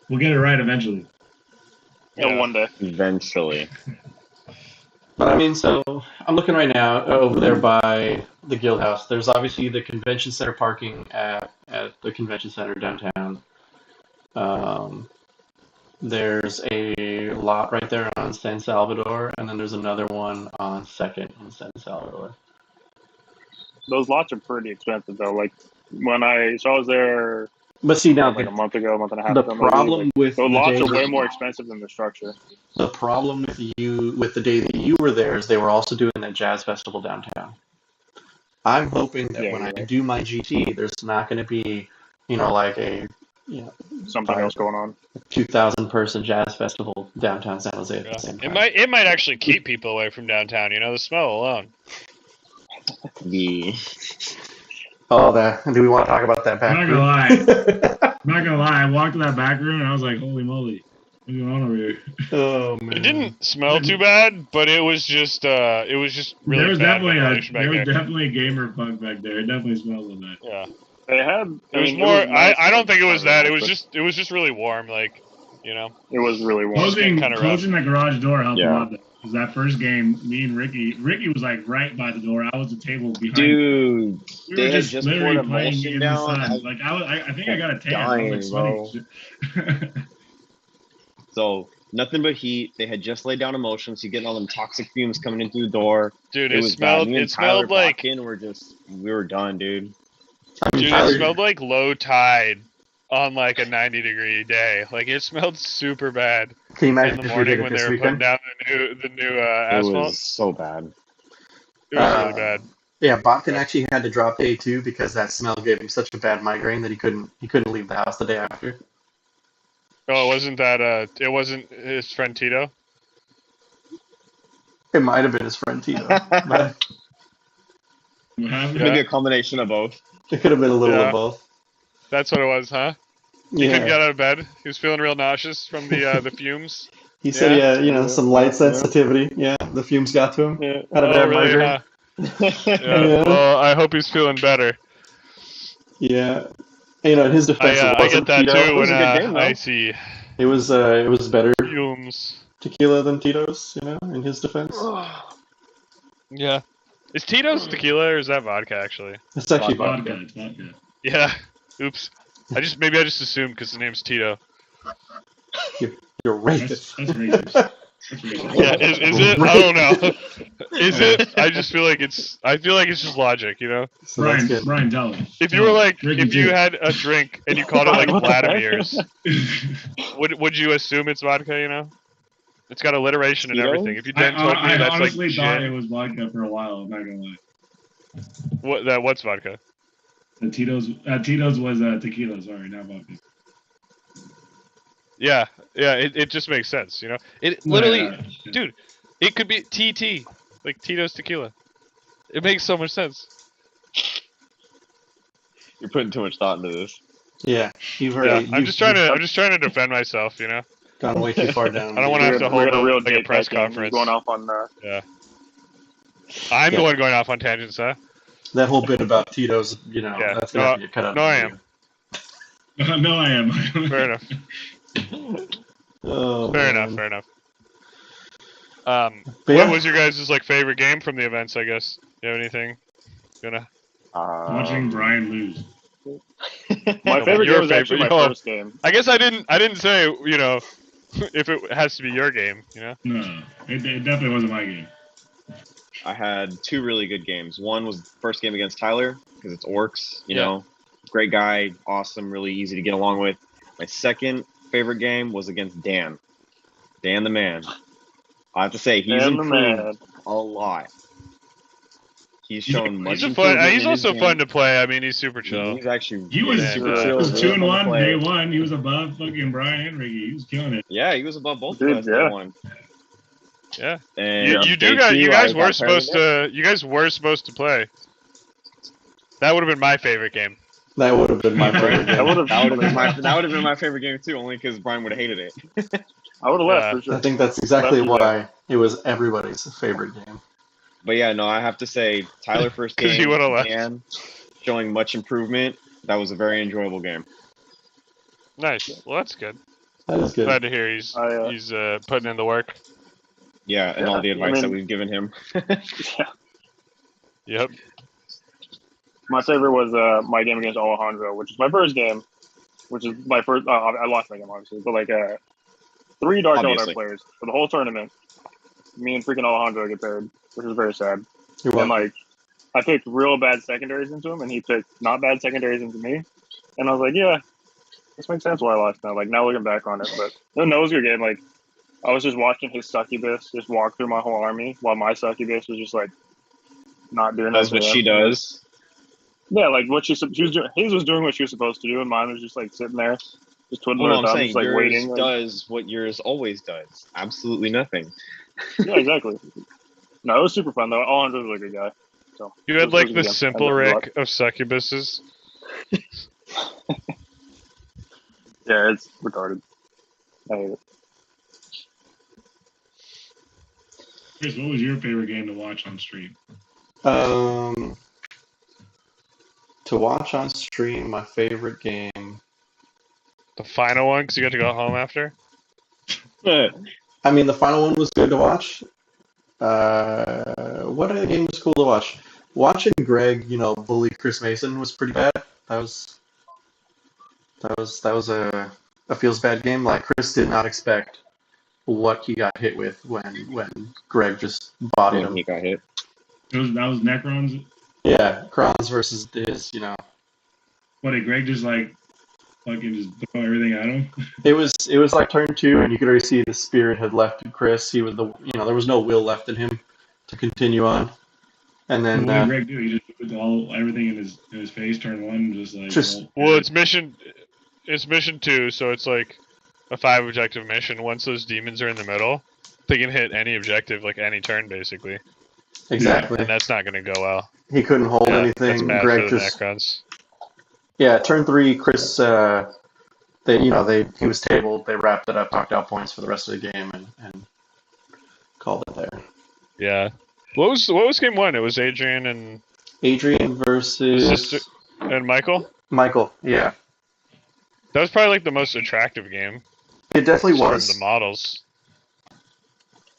We'll get it right eventually. Yeah, one day. Eventually. But I mean, so I'm looking right now over there by the Guild House. There's obviously the convention center parking at the convention center downtown. There's a lot right there on San Salvador, and then there's another one on Second in San Salvador. Those lots are pretty expensive though. Like I was there But see now, like a month and a half the ago. maybe, problem like, with those the lots day are way that- more expensive than the structure. The problem with the day that you were there is they were also doing that jazz festival downtown. I'm hoping that Yeah, when I you're right. do my GT, there's not going to be, like a Yeah, something Fire. else going on. 2,000 person jazz festival downtown San Jose at the same time. It might actually keep people away from downtown. You know, the smell alone. The Oh, that. Do we want to talk about that back I'm room? not gonna lie. I walked to that back room and I was like, "Holy moly, what's going on over here?" Oh man. It didn't smell too bad, but it was just really there was bad definitely ventilation back there. definitely a gamer punk back there. It definitely smelled like that. Yeah, They had. it was mean, more. nice I don't think it in was front that. of It was just really warm. Like, you know. It was really warm. Closing kinda rough. closing the garage door helped Yeah. a lot. Because that first game, me and Ricky was like right by the door. I was the table behind. dude, we they were had just just literally poured playing emulsion in down. the sun. Like I think I got a tan. dying, I was like sweating. So nothing but heat. They had just laid down emulsion, so you getting all them toxic fumes coming in through the door. Dude, It it was smelled. bad. Me and It Tyler smelled like. back in, we were done, dude. I mean, Dude, Tyler- it smelled like low tide on like a 90-degree day. Like it smelled super bad Can you in imagine the if we morning did it when they this were putting weekend? down the new It asphalt. was so bad. It was really bad. Yeah, Botkin actually had to drop day 2 because that smell gave him such a bad migraine that he couldn't leave the house the day after. Oh, it wasn't his friend Tito. It might have been his friend Tito, but What happened? Maybe a combination of both. it could have been a little Yeah. of both. That's what it was, huh? He couldn't Yeah, get out of bed. He was feeling real nauseous from the fumes. he said he had Yeah. some light Yeah. sensitivity. Yeah, the fumes got to him. Yeah. Had a Oh, bad really? migraine. Huh? Yeah. Yeah. Well, I hope he's feeling better. Yeah, in his defense, it I wasn't get that Tito. too It was when a good game, though. I see It was better fumes. tequila than Tito's. In his defense, Yeah. Is Tito's tequila or is that vodka actually? it's actually Vodka. vodka. It's vodka. Yeah. Oops. I just assumed because the name's Tito. You're racist. That's racist. That's racist. Yeah. Is it? I don't know. Is it? I just feel like it's. I feel like it's just logic, you know. So that's good. Brian, tell him. If you were like, Ricky if you too. had a drink and you called it like What the heck? Vladimir's, would you assume it's vodka? You know, it's got alliteration and Tito's? everything. If you then told me I that's like honestly thought it gin, was vodka for a while. I'm not gonna lie. what's vodka? The Tito's was tequila. Sorry, not vodka. Yeah, it just makes sense, you know. It literally, Yeah. dude, it could be TT, like Tito's tequila. It makes so much sense. You're putting too much thought into this. Yeah, you've Yeah, already. I'm just trying to defend myself, you know. gone way too far down. I don't wanna have to hold a real like a Jake press back in. He's conference. going off on I'm the Yeah. one going off on tangents, huh? That whole bit about Tito's, Yeah. that's gonna have to get cut out. No, of I the am. No, I am. Fair enough. video. Oh, Fair man. enough. Fair enough. But What yeah, was your guys' like favorite game from the events? I guess. You have anything? Gonna. Watching Brian lose. my favorite Your game was actually my favorite, first game. I guess I didn't say, you know, if it has to be your game, you know. No, it definitely wasn't my game. I had two really good games. One was the first game against Tyler because it's Orcs, you Yeah. know, great guy, awesome, really easy to get along with. My second favorite game was against Dan. Dan the man. I have to say he's And the improved man. a lot. He's shown much He's a fun. improvement He's in his also game. fun to play. I mean, he's super chill. He's actually He was, Yeah, super yeah. chill. it was really fun to 2-1 play. day one. He was above fucking Brian and Ricky. He was killing it. Yeah, he was above both Dude, of us day yeah. one. Yeah. And You day got. two, You I guys got were paired supposed again. to. You guys were supposed to play. That would have been my favorite game. that would have been my favorite That game. would have. That would have been my favorite game too, only because Brian would have hated it. I would have left Yeah. for sure. I think that's exactly Left you why it was everybody's favorite game. But yeah, no, I have to say Tyler first 'Cause he game would've left. and showing much improvement. That was a very enjoyable game. Nice. Well, that's good. That is good. Glad to hear he's putting in the work. Yeah, and Yeah, all the I advice mean- that we've given him. Yeah. Yep. My favorite was my game against Alejandro, which is my first game, which is my first. I lost my game obviously, but like 3 Dark Eldar Obviously. players for the whole tournament. Me and freaking Alejandro get paired, which is very sad. You're And welcome. like, I picked real bad secondaries into him, and he picked not bad secondaries into me. And I was like, yeah, this makes sense why I lost now. Like now looking back on it, but no, it was a good game. Like I was just watching his succubus just walk through my whole army, while my succubus was just like not doing That's what anything. she does. Yeah, like what she was doing. His was doing what she was supposed to do, and mine was just like sitting there, just twiddling Well, her I'm thumbs, saying just like yours waiting. Like, does what yours always does. Absolutely nothing. yeah, exactly. No, it was super fun though. Andre was a good guy. So You it had was like a the good game. simple Rick of succubuses. Yeah, it's retarded. I hate it. Chris, what was your favorite game to watch on stream? To watch on stream, my favorite game. The final one, because you got to go home after. I mean, the final one was good to watch. What other game was cool to watch? Watching Greg, bully Chris Mason was pretty bad. That was a feels bad game. Like Chris did not expect what he got hit with when Greg just bodied When him. he got hit. That was Necrons. Yeah, Kronz versus his. What did Greg just like fucking just throw everything at him? It was like turn two, and you could already see the spirit had left Chris. He was there was no will left in him to continue on. And then What did Greg do? He just put everything in his face, turn one, just like. Well, it's mission 2, so it's like a 5 objective mission. Once those demons are in the middle, they can hit any objective, like any turn, basically. exactly, And that's not going to go well. he couldn't hold That's anything. bad Greg for the just Necrons. turn three. Chris, he was tabled. They wrapped it up, knocked out points for the rest of the game, and called it there. Yeah. What was game 1? It was Adrian and Versus and Michael. Michael. Yeah, That was probably like the most attractive game. it definitely From was. the models.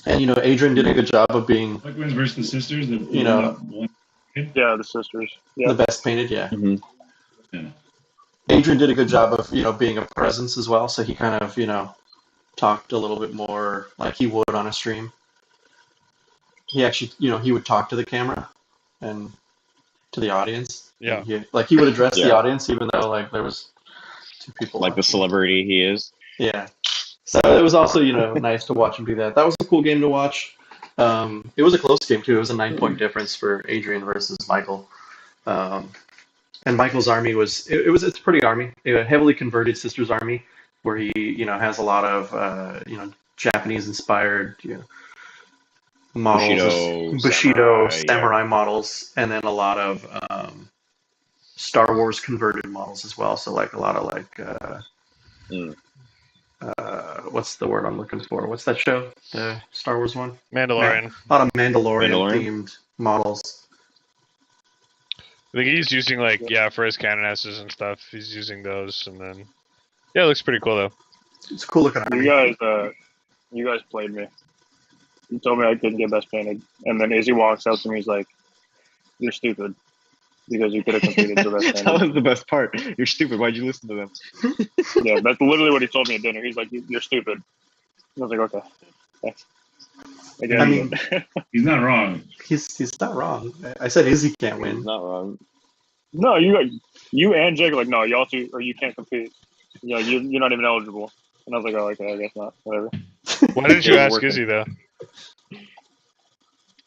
And Adrian did a good job of being Likewise versus the sisters. Yeah, the sisters. Yeah. the best painted. Yeah. Mm-hmm. Yeah. Adrian did a good job of being a presence as well. So he kind of talked a little bit more like he would on a stream. He actually he would talk to the camera and to the audience. Yeah. He would address the audience even though like there was two people. Like the celebrity he is. Yeah. So it was also nice to watch him do that. That was a cool game to watch. It was a close game too. It was a 9-point difference for Adrian versus Michael. And Michael's army it's a pretty army, a heavily converted Sisters army, where he has a lot of Japanese inspired models, Bushido samurai models, and then a lot of Star Wars converted models as well. So like a lot of what's the word I'm looking for? What's that show? The Star Wars one? Mandalorian. A lot of Mandalorian themed models. I think he's using for his canonesses and stuff. He's using those, and then it looks pretty cool though. It's a cool looking army. You guys played me. You told me I couldn't get best painted, and then Izzy walks up to me. He's like, "You're stupid because you could have competed for best painted." That was the best part. You're stupid. Why'd you listen to them? Yeah, that's literally what he told me at dinner. He's like, "You're stupid." And I was like, "Okay, thanks." I mean, he's not wrong. He's not wrong. I said Izzy can't win. He's not wrong. No, you and Jake are like, no, y'all two, or you can't compete. You're not even eligible. And I was like, oh, okay, I guess not. Whatever. Why didn't you ask Izzy though?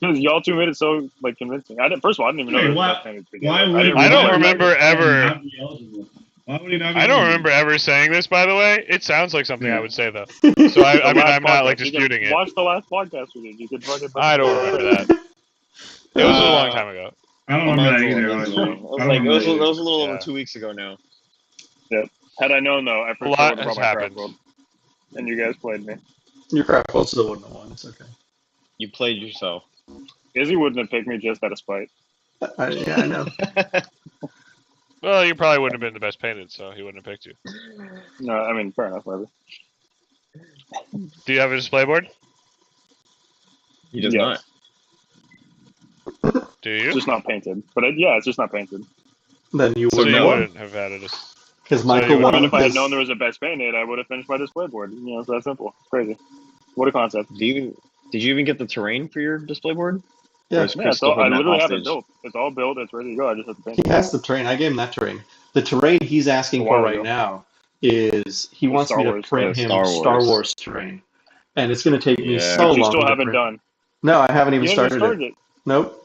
Because y'all two made it so convincing. First of all, I didn't even know. I don't remember ever. Why would he not? I don't remember ever saying this. By the way, it sounds like something I would say though. So I'm not disputing it. Watch the last podcast we did. You could fucking. I don't remember that. It was a long time ago. I don't remember that either. It was a little over 2 weeks ago now. Yep. Had I known though, I for sure would have brought my craft world. And you guys played me. Your craft world still wouldn't have won. It's okay. You played yourself. Izzy wouldn't have picked me just out of spite. Yeah, I know. Well, you probably wouldn't have been the best painted, so he wouldn't have picked you. No, I mean, fair enough, whatever. Do you have a display board? He does not. Do you? It's just not painted. But it's just not painted. Then you So wouldn't you have won. wouldn't have had it. Because Michael won. And if I had known there was a best painted, I would have finished my display board. It's that simple. It's crazy. What a concept. Did you even get the terrain for your display board? Yeah, I literally have it built. It's all built. It's ready to go. I just have to paint it. He has the terrain. I gave him that terrain. The terrain he's asking for right now is he wants me to print him Star Wars terrain, and it's going to take me so long. You still haven't done. No, I haven't even started it. Nope.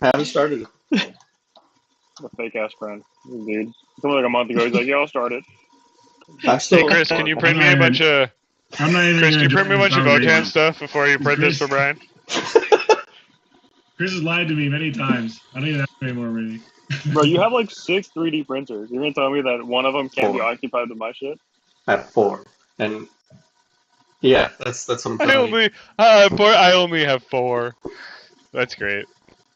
I haven't started it. A fake ass friend, dude. Something like a month ago, he's like, "Yeah, I'll start it." I'm still. Hey Chris, can you print me a bunch of I'm not even Chris? Can gonna you print me a join bunch of this Votan conversation. stuff before you print this for Brian? Chris has lied to me many times. I don't even have anymore, really. Bro, you have like 6 3D printers. You're gonna tell me that one of them can't be 4. occupied with my shit? I have 4, and yeah, that's what I'm telling you. I only have 4. That's great.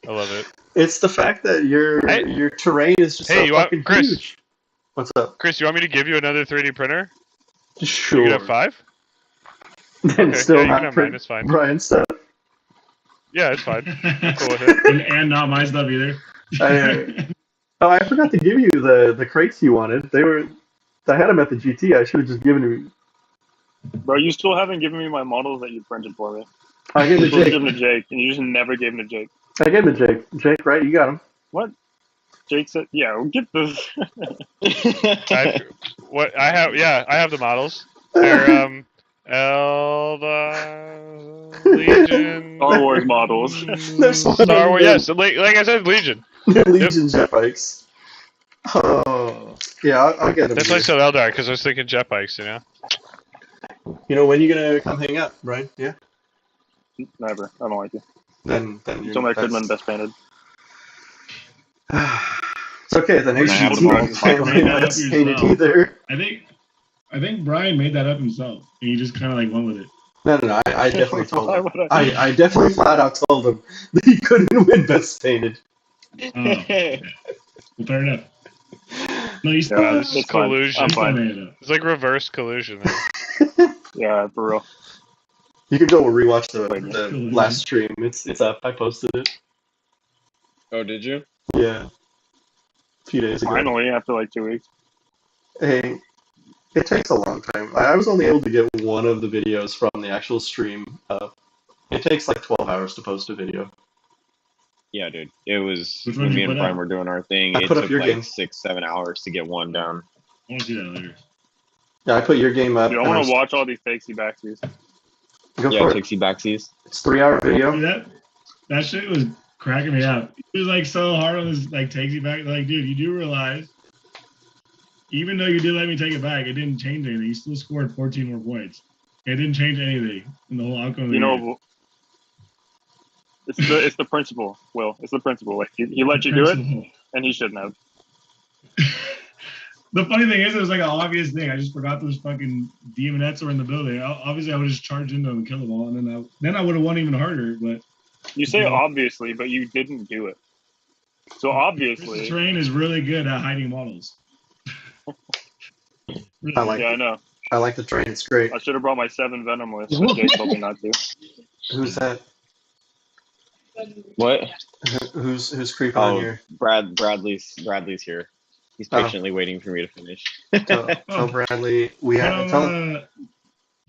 I love it. It's the fact that your terrain is just so Hey, fucking Chris? huge. What's up? Chris, you want me to give you another 3D printer? Sure. You could have 5. And Okay, still yeah, you not can have print mine. It's fine. Brian stuff. Yeah, it's fine. I'm cool with it. and not my stuff either. I forgot to give you the crates you wanted. I had them at the GT. I should have just given you. Bro, you still haven't given me my models that you printed for me. I gave You it supposed to to give them to Jake. Jake, and you just never gave them to Jake. I gave it to Jake. Jake, right? You got him. What? Jake said, "Yeah, we'll get this." I have the models. They're Elva, Legion, Star Wars models. There's one Star Wars. of Yes, like I said, Legion. Legion jet bikes. Oh, yeah, I'll get them. That's why I said Eldar, because I was thinking jet bikes, you know? You know, when you gonna come hang out, Brian? Yeah. Never. I don't like you. Then You told me I couldn't win best painted. It's okay. The next Nah, GT Brian, you can't made win that up best painted yourself. either. I think Brian made that up himself, and he just kind of like went with it. No. I definitely told Why him. would I? I definitely flat out told him that he couldn't win best painted. Oh, okay. Well, fair enough. No, you still, Yeah, This is it's fine. collusion. I'm you still fine. made it up. It's like reverse collusion. Man. Yeah, for real. You can go rewatch the Cool. last stream. It's up. I posted it. Oh, did you? Yeah. A few days ago. Finally, after like 2 weeks. Hey, it takes a long time. I was only able to get one of the videos from the actual stream up. It takes like 12 hours to post a video. Yeah, dude. It was Which one when did me you and put Brian out? were doing our thing. I It put up took your like game. 6-7 hours to get one down. I want to see that later. Yeah, I put your game up. Dude, I and want was- to watch all these takesy backsies. Go Yeah, for it. takesy backsies. It's a 3-hour video. Dude, that shit was cracking me up. It was like so hard on this, like takes you back. Like, dude, you do realize, even though you did let me take it back, it didn't change anything. You still scored 14 more points. It didn't change anything in the whole outcome of the You game. know, it's the principle, Will. It's the principle. Like he let you do it, and he shouldn't have. The funny thing is, it was like an obvious thing. I just forgot those fucking demonettes were in the building. Obviously, I would just charge into them and kill them all, and then I would have won even harder. But You say Yeah. obviously, but you didn't do it. So this obviously, terrain is really good at hiding models. Really I like yeah, I it. know. I like the train. It's great. I should have brought my 7 Venom list, but Jake told me not to. Who's that? What? Who's creeping on Oh, here? Bradley's here. He's Oh. patiently waiting for me to finish. Tell Bradley we have.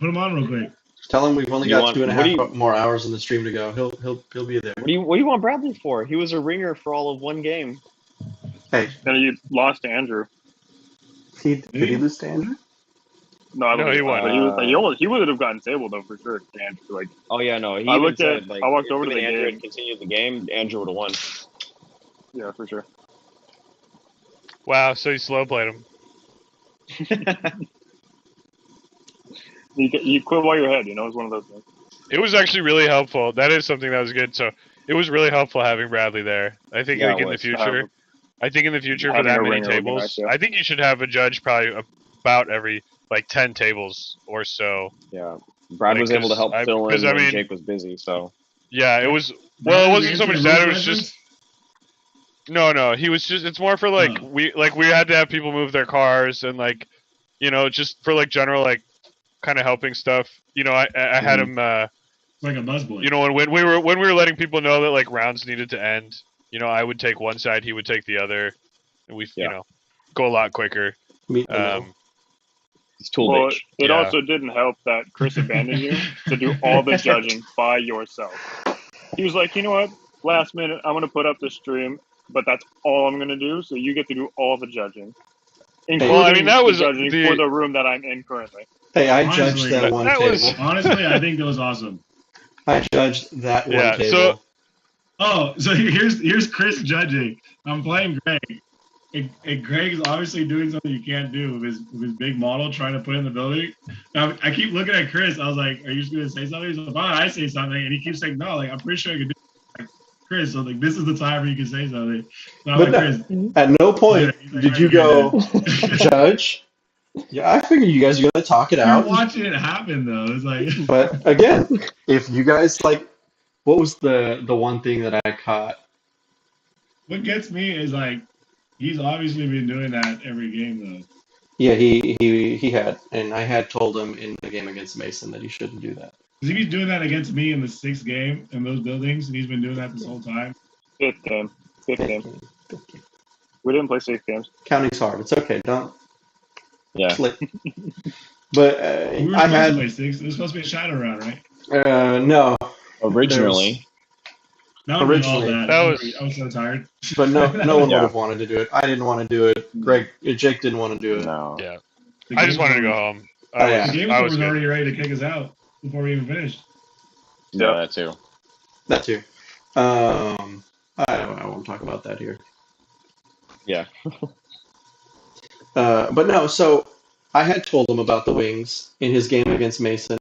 Put him on real quick. Tell him we've only You got want- 2.5 more hours in the stream to go. He'll be there. What do you want Bradley for? He was a ringer for all of one game. Hey, Then you lost to Andrew. did he lose to Andrew? No, I don't No, he think- won. But he would have gotten disabled though for sure. Andrew, like Oh yeah, no. He I even looked said, at- like, I walked if over to the Andrew game. had continued the game, Andrew would have won. yeah, for sure. Wow, so you slow played him. You quit while you're ahead. You know, it's one of those things. It was actually really helpful. That is something that was good. So it was really helpful having Bradley there. I think Yeah, like it in the was. future, for having that a many ringer would be tables, nice, yeah. I think you should have a judge probably about every like 10 tables or so. Yeah. Brad Like, was able to 'cause help I- fill in 'cause I when mean- Jake was busy, so. Yeah, it was. Well, it wasn't so much that. It was Reference? just. No. He was just. It's more for like Oh. we had to have people move their cars and like, you know, just for like general like, kind of helping stuff. You know, I had him. like a busboy. You know, when we were letting people know that like rounds needed to end. You know, I would take one side, he would take the other, and we Yeah. you know go a lot quicker. Meet in the middle. He's tool Well, bitch. it Yeah. also didn't help that Chris abandoned you to do all the judging by yourself. He was like, you know what? Last minute, I'm going to put up the stream, but that's all I'm going to do. So you get to do all the judging, including Well, I mean, that was the judging the- for the room that I'm in currently. Hey, I Honestly, judged that one that table. was- Honestly, I think that was awesome. I judged that one Yeah, table. so- Oh, so here's Chris judging. I'm playing Greg. And Greg's obviously doing something you can't do with his big model trying to put in the building. I keep looking at Chris. I was like, "Are you just gonna say something?" He's like, "Why don't I say something?" And he keeps saying, "No, like I'm pretty sure I can do it." Like, Chris, so like this is the time where you can say something. So I'm But like, no, Chris, at no point he's like, did "All you right, you're go, good." Judge. Yeah, I figured you guys were gonna talk it You're out. watching it happen though. It's like But again, if you guys like, what was the one thing that I caught? what gets me is like he's obviously been doing that every game though. Yeah, he had, and I had told him in the game against Mason that he shouldn't do that. Because if he's doing that against me in the 6th game in those buildings, and he's been doing that this whole time. Fifth game. Fifth game. Fifth game. We didn't play 6 games. Counting's hard. It's okay. Don't Yeah. slip. But We were I supposed to had play 6. It was supposed to be a shadow round, right? no. Originally. That would be all Originally. bad. That I was- was so tired. But no one would Yeah. have wanted to do it. I didn't want to do it. Jake didn't want to do it. No. Yeah. The I just game wanted to go was- home. Oh, yeah. The game I was was good. already ready to kick us out before we even finished. Yeah, Yeah. that too. That too. I won't talk about that here. Yeah. But no, so I had told him about the wings in his game against Mason.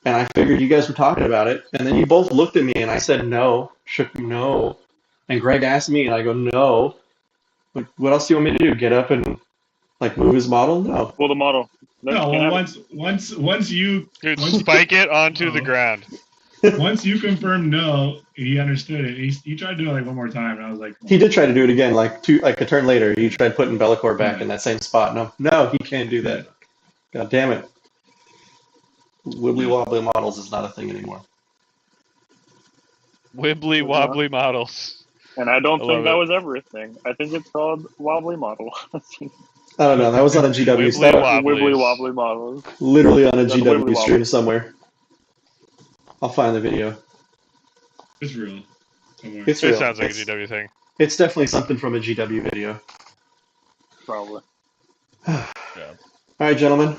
And I figured you guys were talking about it. And then you both looked at me and I said no. Shook no. And Greg asked me and I go, no. Like, what else do you want me to do? Get up and like move his model? No. Pull the model. No, can't well, have it. once you Dude, spike it onto the Oh. ground. once you confirmed no, he understood it. He tried to do it like one more time, and I was like, He did try to do it again, like a turn later. He tried putting Bellicor back in that same spot. No, he can't do that. God damn it. Wibbly wobbly models is not a thing anymore. Wibbly wobbly models. And I don't I think love that it. was ever a thing. I think it's called wobbly model. I don't know. That was on a GW Wibbly stream. wobbly. Wibbly wobbly models. Literally on a That's GW wibbly stream wobbly. somewhere. I'll find the video. it's real. Somewhere. It's It real. sounds like it's, a GW thing. it's definitely something from a GW video. Probably. All right, gentlemen.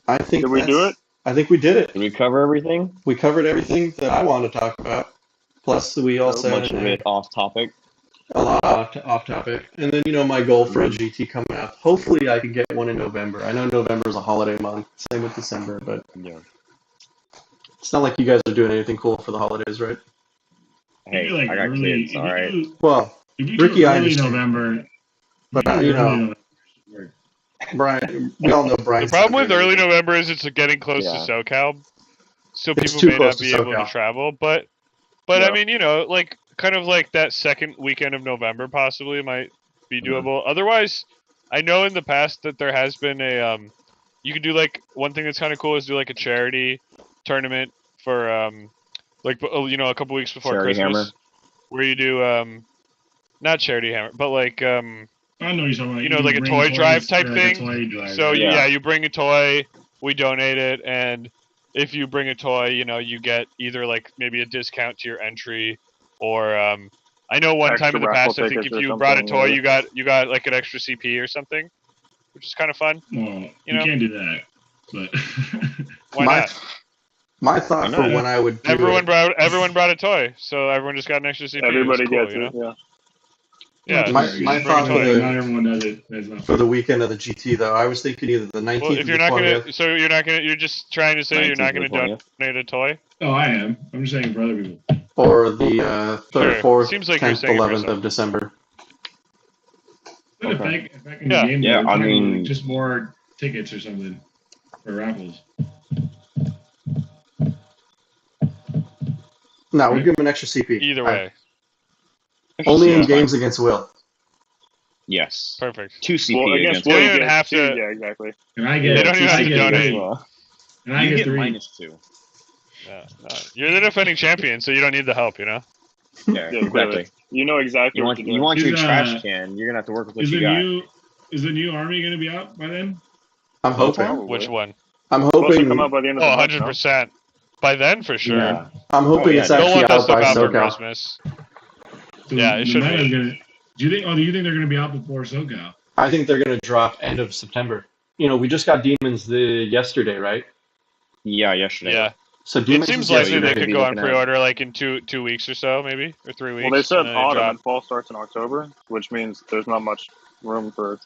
I think Did we do it? I think we did it. Did we cover everything? We covered everything that I wanted to talk about. Plus, we also Much of it off topic. a lot off topic. And then, my goal for a GT coming out. Hopefully, I can get one in November. I know November is a holiday month. Same with December, but Yeah. it's not like you guys are doing anything cool for the holidays, right? If you Hey, do, I got early, kids. All right. Well, If you Ricky, do I early understand. November, But, if you do early November, Brian, we all know Brian. The problem with early November is it's getting close Yeah. to SoCal, so It's people too may close not be to able to SoCal. travel. But Yeah. I mean, like kind of like that second weekend of November possibly might be doable. Otherwise, I know in the past that there has been a you could do like one thing that's kind of cool is do like a charity tournament for like a couple weeks before Charity Christmas, Hammer. where you do not charity hammer, but like I know what you're talking about. you know, can like a bring toy toys drive type or like a thing. toy drive, So right? Yeah. you bring a toy, we donate it, and if you bring a toy, you get either like maybe a discount to your entry, or I know one Extra time in the raffle past, I think tickets if or you brought a something, toy, yeah. you got like an extra CP or something, which is kind of fun. Well, You you know? can't do that. But Why my, not? My thought Why for not? when I would do Everyone it, brought a toy, so everyone just got an extra CP. Everybody It's cool, gets you know? it. Yeah. Yeah, My- just my bring a thought toy. for the- not everyone does it. That's not for the weekend of the GT, though, I was thinking either the 19th Well, if or you're the not 20th. gonna, so you're just trying to say you're not 19th gonna or 20th. donate a toy. Oh, I am. I'm just saying for other people. Or the 3rd, Sure. 4th, Seems like you're 10th, saying it 11th yourself. of December. But if Okay. back in Yeah. the game, Yeah, though, I it's not mean- like just more tickets or something for raffles. No, we Right. give him an extra CP. Either way, Only in Yeah. games against Will. Yes. perfect. 2 CP Well, against against Will, Will, you you don't get have two. to- Yeah, exactly. And I They get, don't even have I to get donate. three. And I You get get three. -2. Yeah, you're the defending champion, so you don't need the help, Yeah, Yeah, exactly. clearly. You know exactly You what want you're you doing. want your Is, trash can. You're gonna have to work with what Is you the got. new army going to be out by then? I'm hoping. Probably. Which one? I'm Supposed to come out hoping. by the end of Oh, the month. 100%. By then, for sure. Yeah. I'm hoping Oh, yeah, it's no. Don't actually want that out by stuff out for SoCal. Christmas. So Yeah, it the should meta's be. Gonna, do you think they're going to be out before SoCal? I think they're going to drop end of September. We just got Demons yesterday, right? Yeah, yesterday. Yeah. So It Demons seems is likely yesterday. they could be go on looking at- pre-order like in two weeks or so, maybe, or 3 weeks. Well, they said and then it autumn drop- and fall starts in October, which means there's not much room for.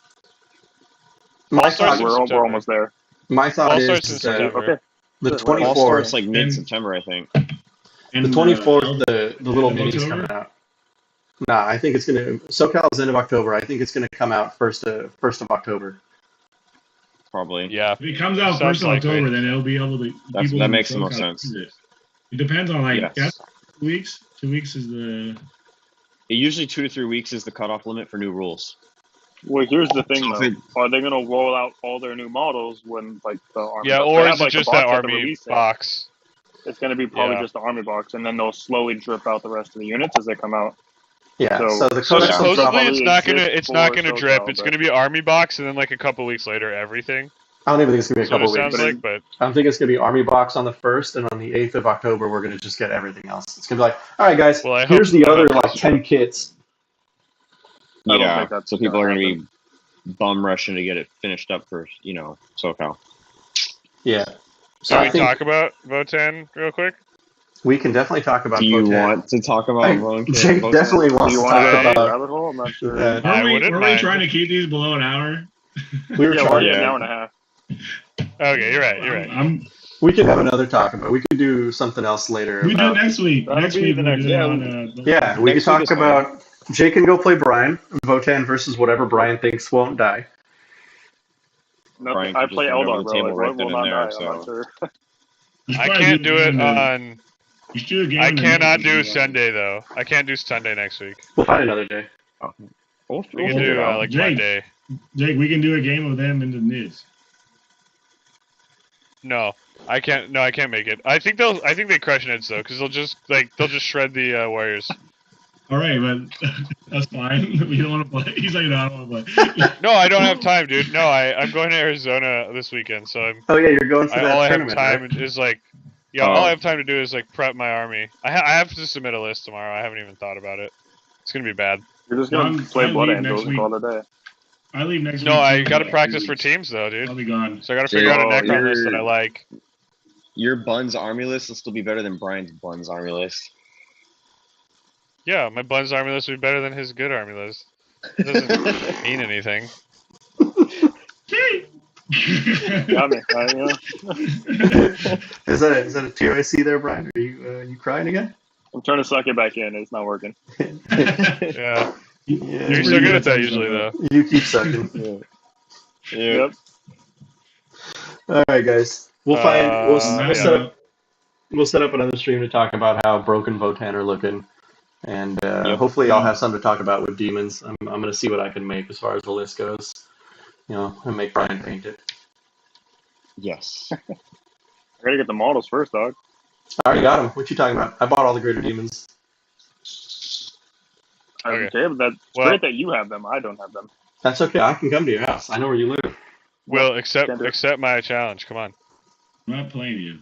My Fall starts thought, in We're September. almost there. my thought Fall is starts in that September. Okay. the Good. All 24th, starts like mid-September, I think. And, the 24th, the little end of mini's October? coming out. Nah, I think it's gonna. SoCal's end of October. I think it's gonna come out first of October. Probably. Yeah. If it comes out Sounds first of likely. October, then it'll be able to. people That in makes the most SoCal sense. use it. It depends on like Yes. that's 2 weeks. 2 weeks is the. Usually 2 to 3 weeks is the cutoff limit for new rules. Well, here's the thing So though: are they going to roll out all their new models when like the army? Yeah, box- or they is have, it like, the just box that at the army release date. box? It's going to be probably Yeah. just the army box, and then they'll slowly drip out the rest of the units as they come out. Yeah. So- So the So codex will drop. supposedly it's not gonna Exists it's not for gonna SoCal, drip. It's but- gonna be army box, and then like a couple weeks later, everything. I don't even think it's gonna be a That's what couple it weeks. sounds like, but I don't think it's gonna be army box on the 1st, and on the 8th of October we're gonna just get everything else. It's gonna be like, all right, guys, Well, I here's hope- the I other hope like that's 10 kits. I don't Yeah. think that's So people are gonna going to be bum rushing to get it finished up for, SoCal. Yeah. So can I we think talk about Votan real quick? we can definitely talk about. Do you Votan. want to talk about Votan? Jake definitely Do wants you to want to go talk down the about. rabbit hole? I'm not sure. that. I Were we wouldn't mind. trying to keep these below an hour? We were Yeah, we're trying. already an Yeah. hour and a half. Okay, you're right. You're right. I'm, We could have another talk about. We could do something else later. we do it about- next week. That'll Next be week the we'll next- do it yeah, on. Yeah, we could Next week talk is fine. about. Jake can go play Brian. Votan versus whatever Brian thinks won't die. Nothing. Brian I could just play run over Eldar, the bro. table Like, right what then will not and there, die? I'm not so- sure. You should I probably can't do do a it game in- on. You should do a game. I in the cannot next do week. Sunday though. I can't do Sunday next week. We'll find another day. We'll We can figure it do out. like Jake. Monday. Jake, we can do a game of them in the nids. No, I can't. No, I can't make it. I think they crush Nids though, because they'll just shred the Warriors. All right, but that's fine. We don't want to play. He's like, no, I don't want to play. No, I don't have time, dude. No, I'm going to Arizona this weekend, so Oh yeah, you're going for that all I have tournament, time right? is like, Oh. all I have time to do is like prep my army. I have to submit a list tomorrow. I haven't even thought about it. It's gonna be bad. You're just gonna play I Blood leave Angels next and call it a day. I leave next No, week. I too, got to like, practice 2 for weeks. teams though, I'll dude. be gone. So I got to figure out a Oh, Necron list that I you're- like. Your Buns army list will still be better than Brian's Buns army list. Yeah, my Buns army list would be better than his good army list. It doesn't mean anything. Got me. Is that a tear I see there, Brian? Are you crying again? I'm trying to suck it back in. It's not working. Yeah, Yeah, you're so good at that usually though. You keep sucking. Yep. All right, guys. We'll find. We'll Yeah. set up. We'll set up another stream to talk about how broken Votan are looking, and Yep. hopefully I'll have something to talk about with demons. I'm gonna see what I can make as far as the list goes. And make Brian paint it. Yes. I gotta get the models first, dog. I already got them. What you talking about? I bought all the greater demons. Okay. Okay, but that's Well- great that you have them. I don't have them. That's okay. I can come to your house. I know where you live. Will Can't do it. accept my challenge. Come on. I'm not playing you.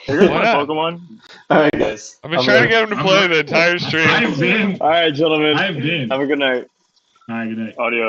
You're gonna Why play not? Pokemon? All right, guys. I've been trying to get him to I'm play not- the entire stream. I've been. All right, gentlemen. I've been. Have a good night. All right, good night. Audio.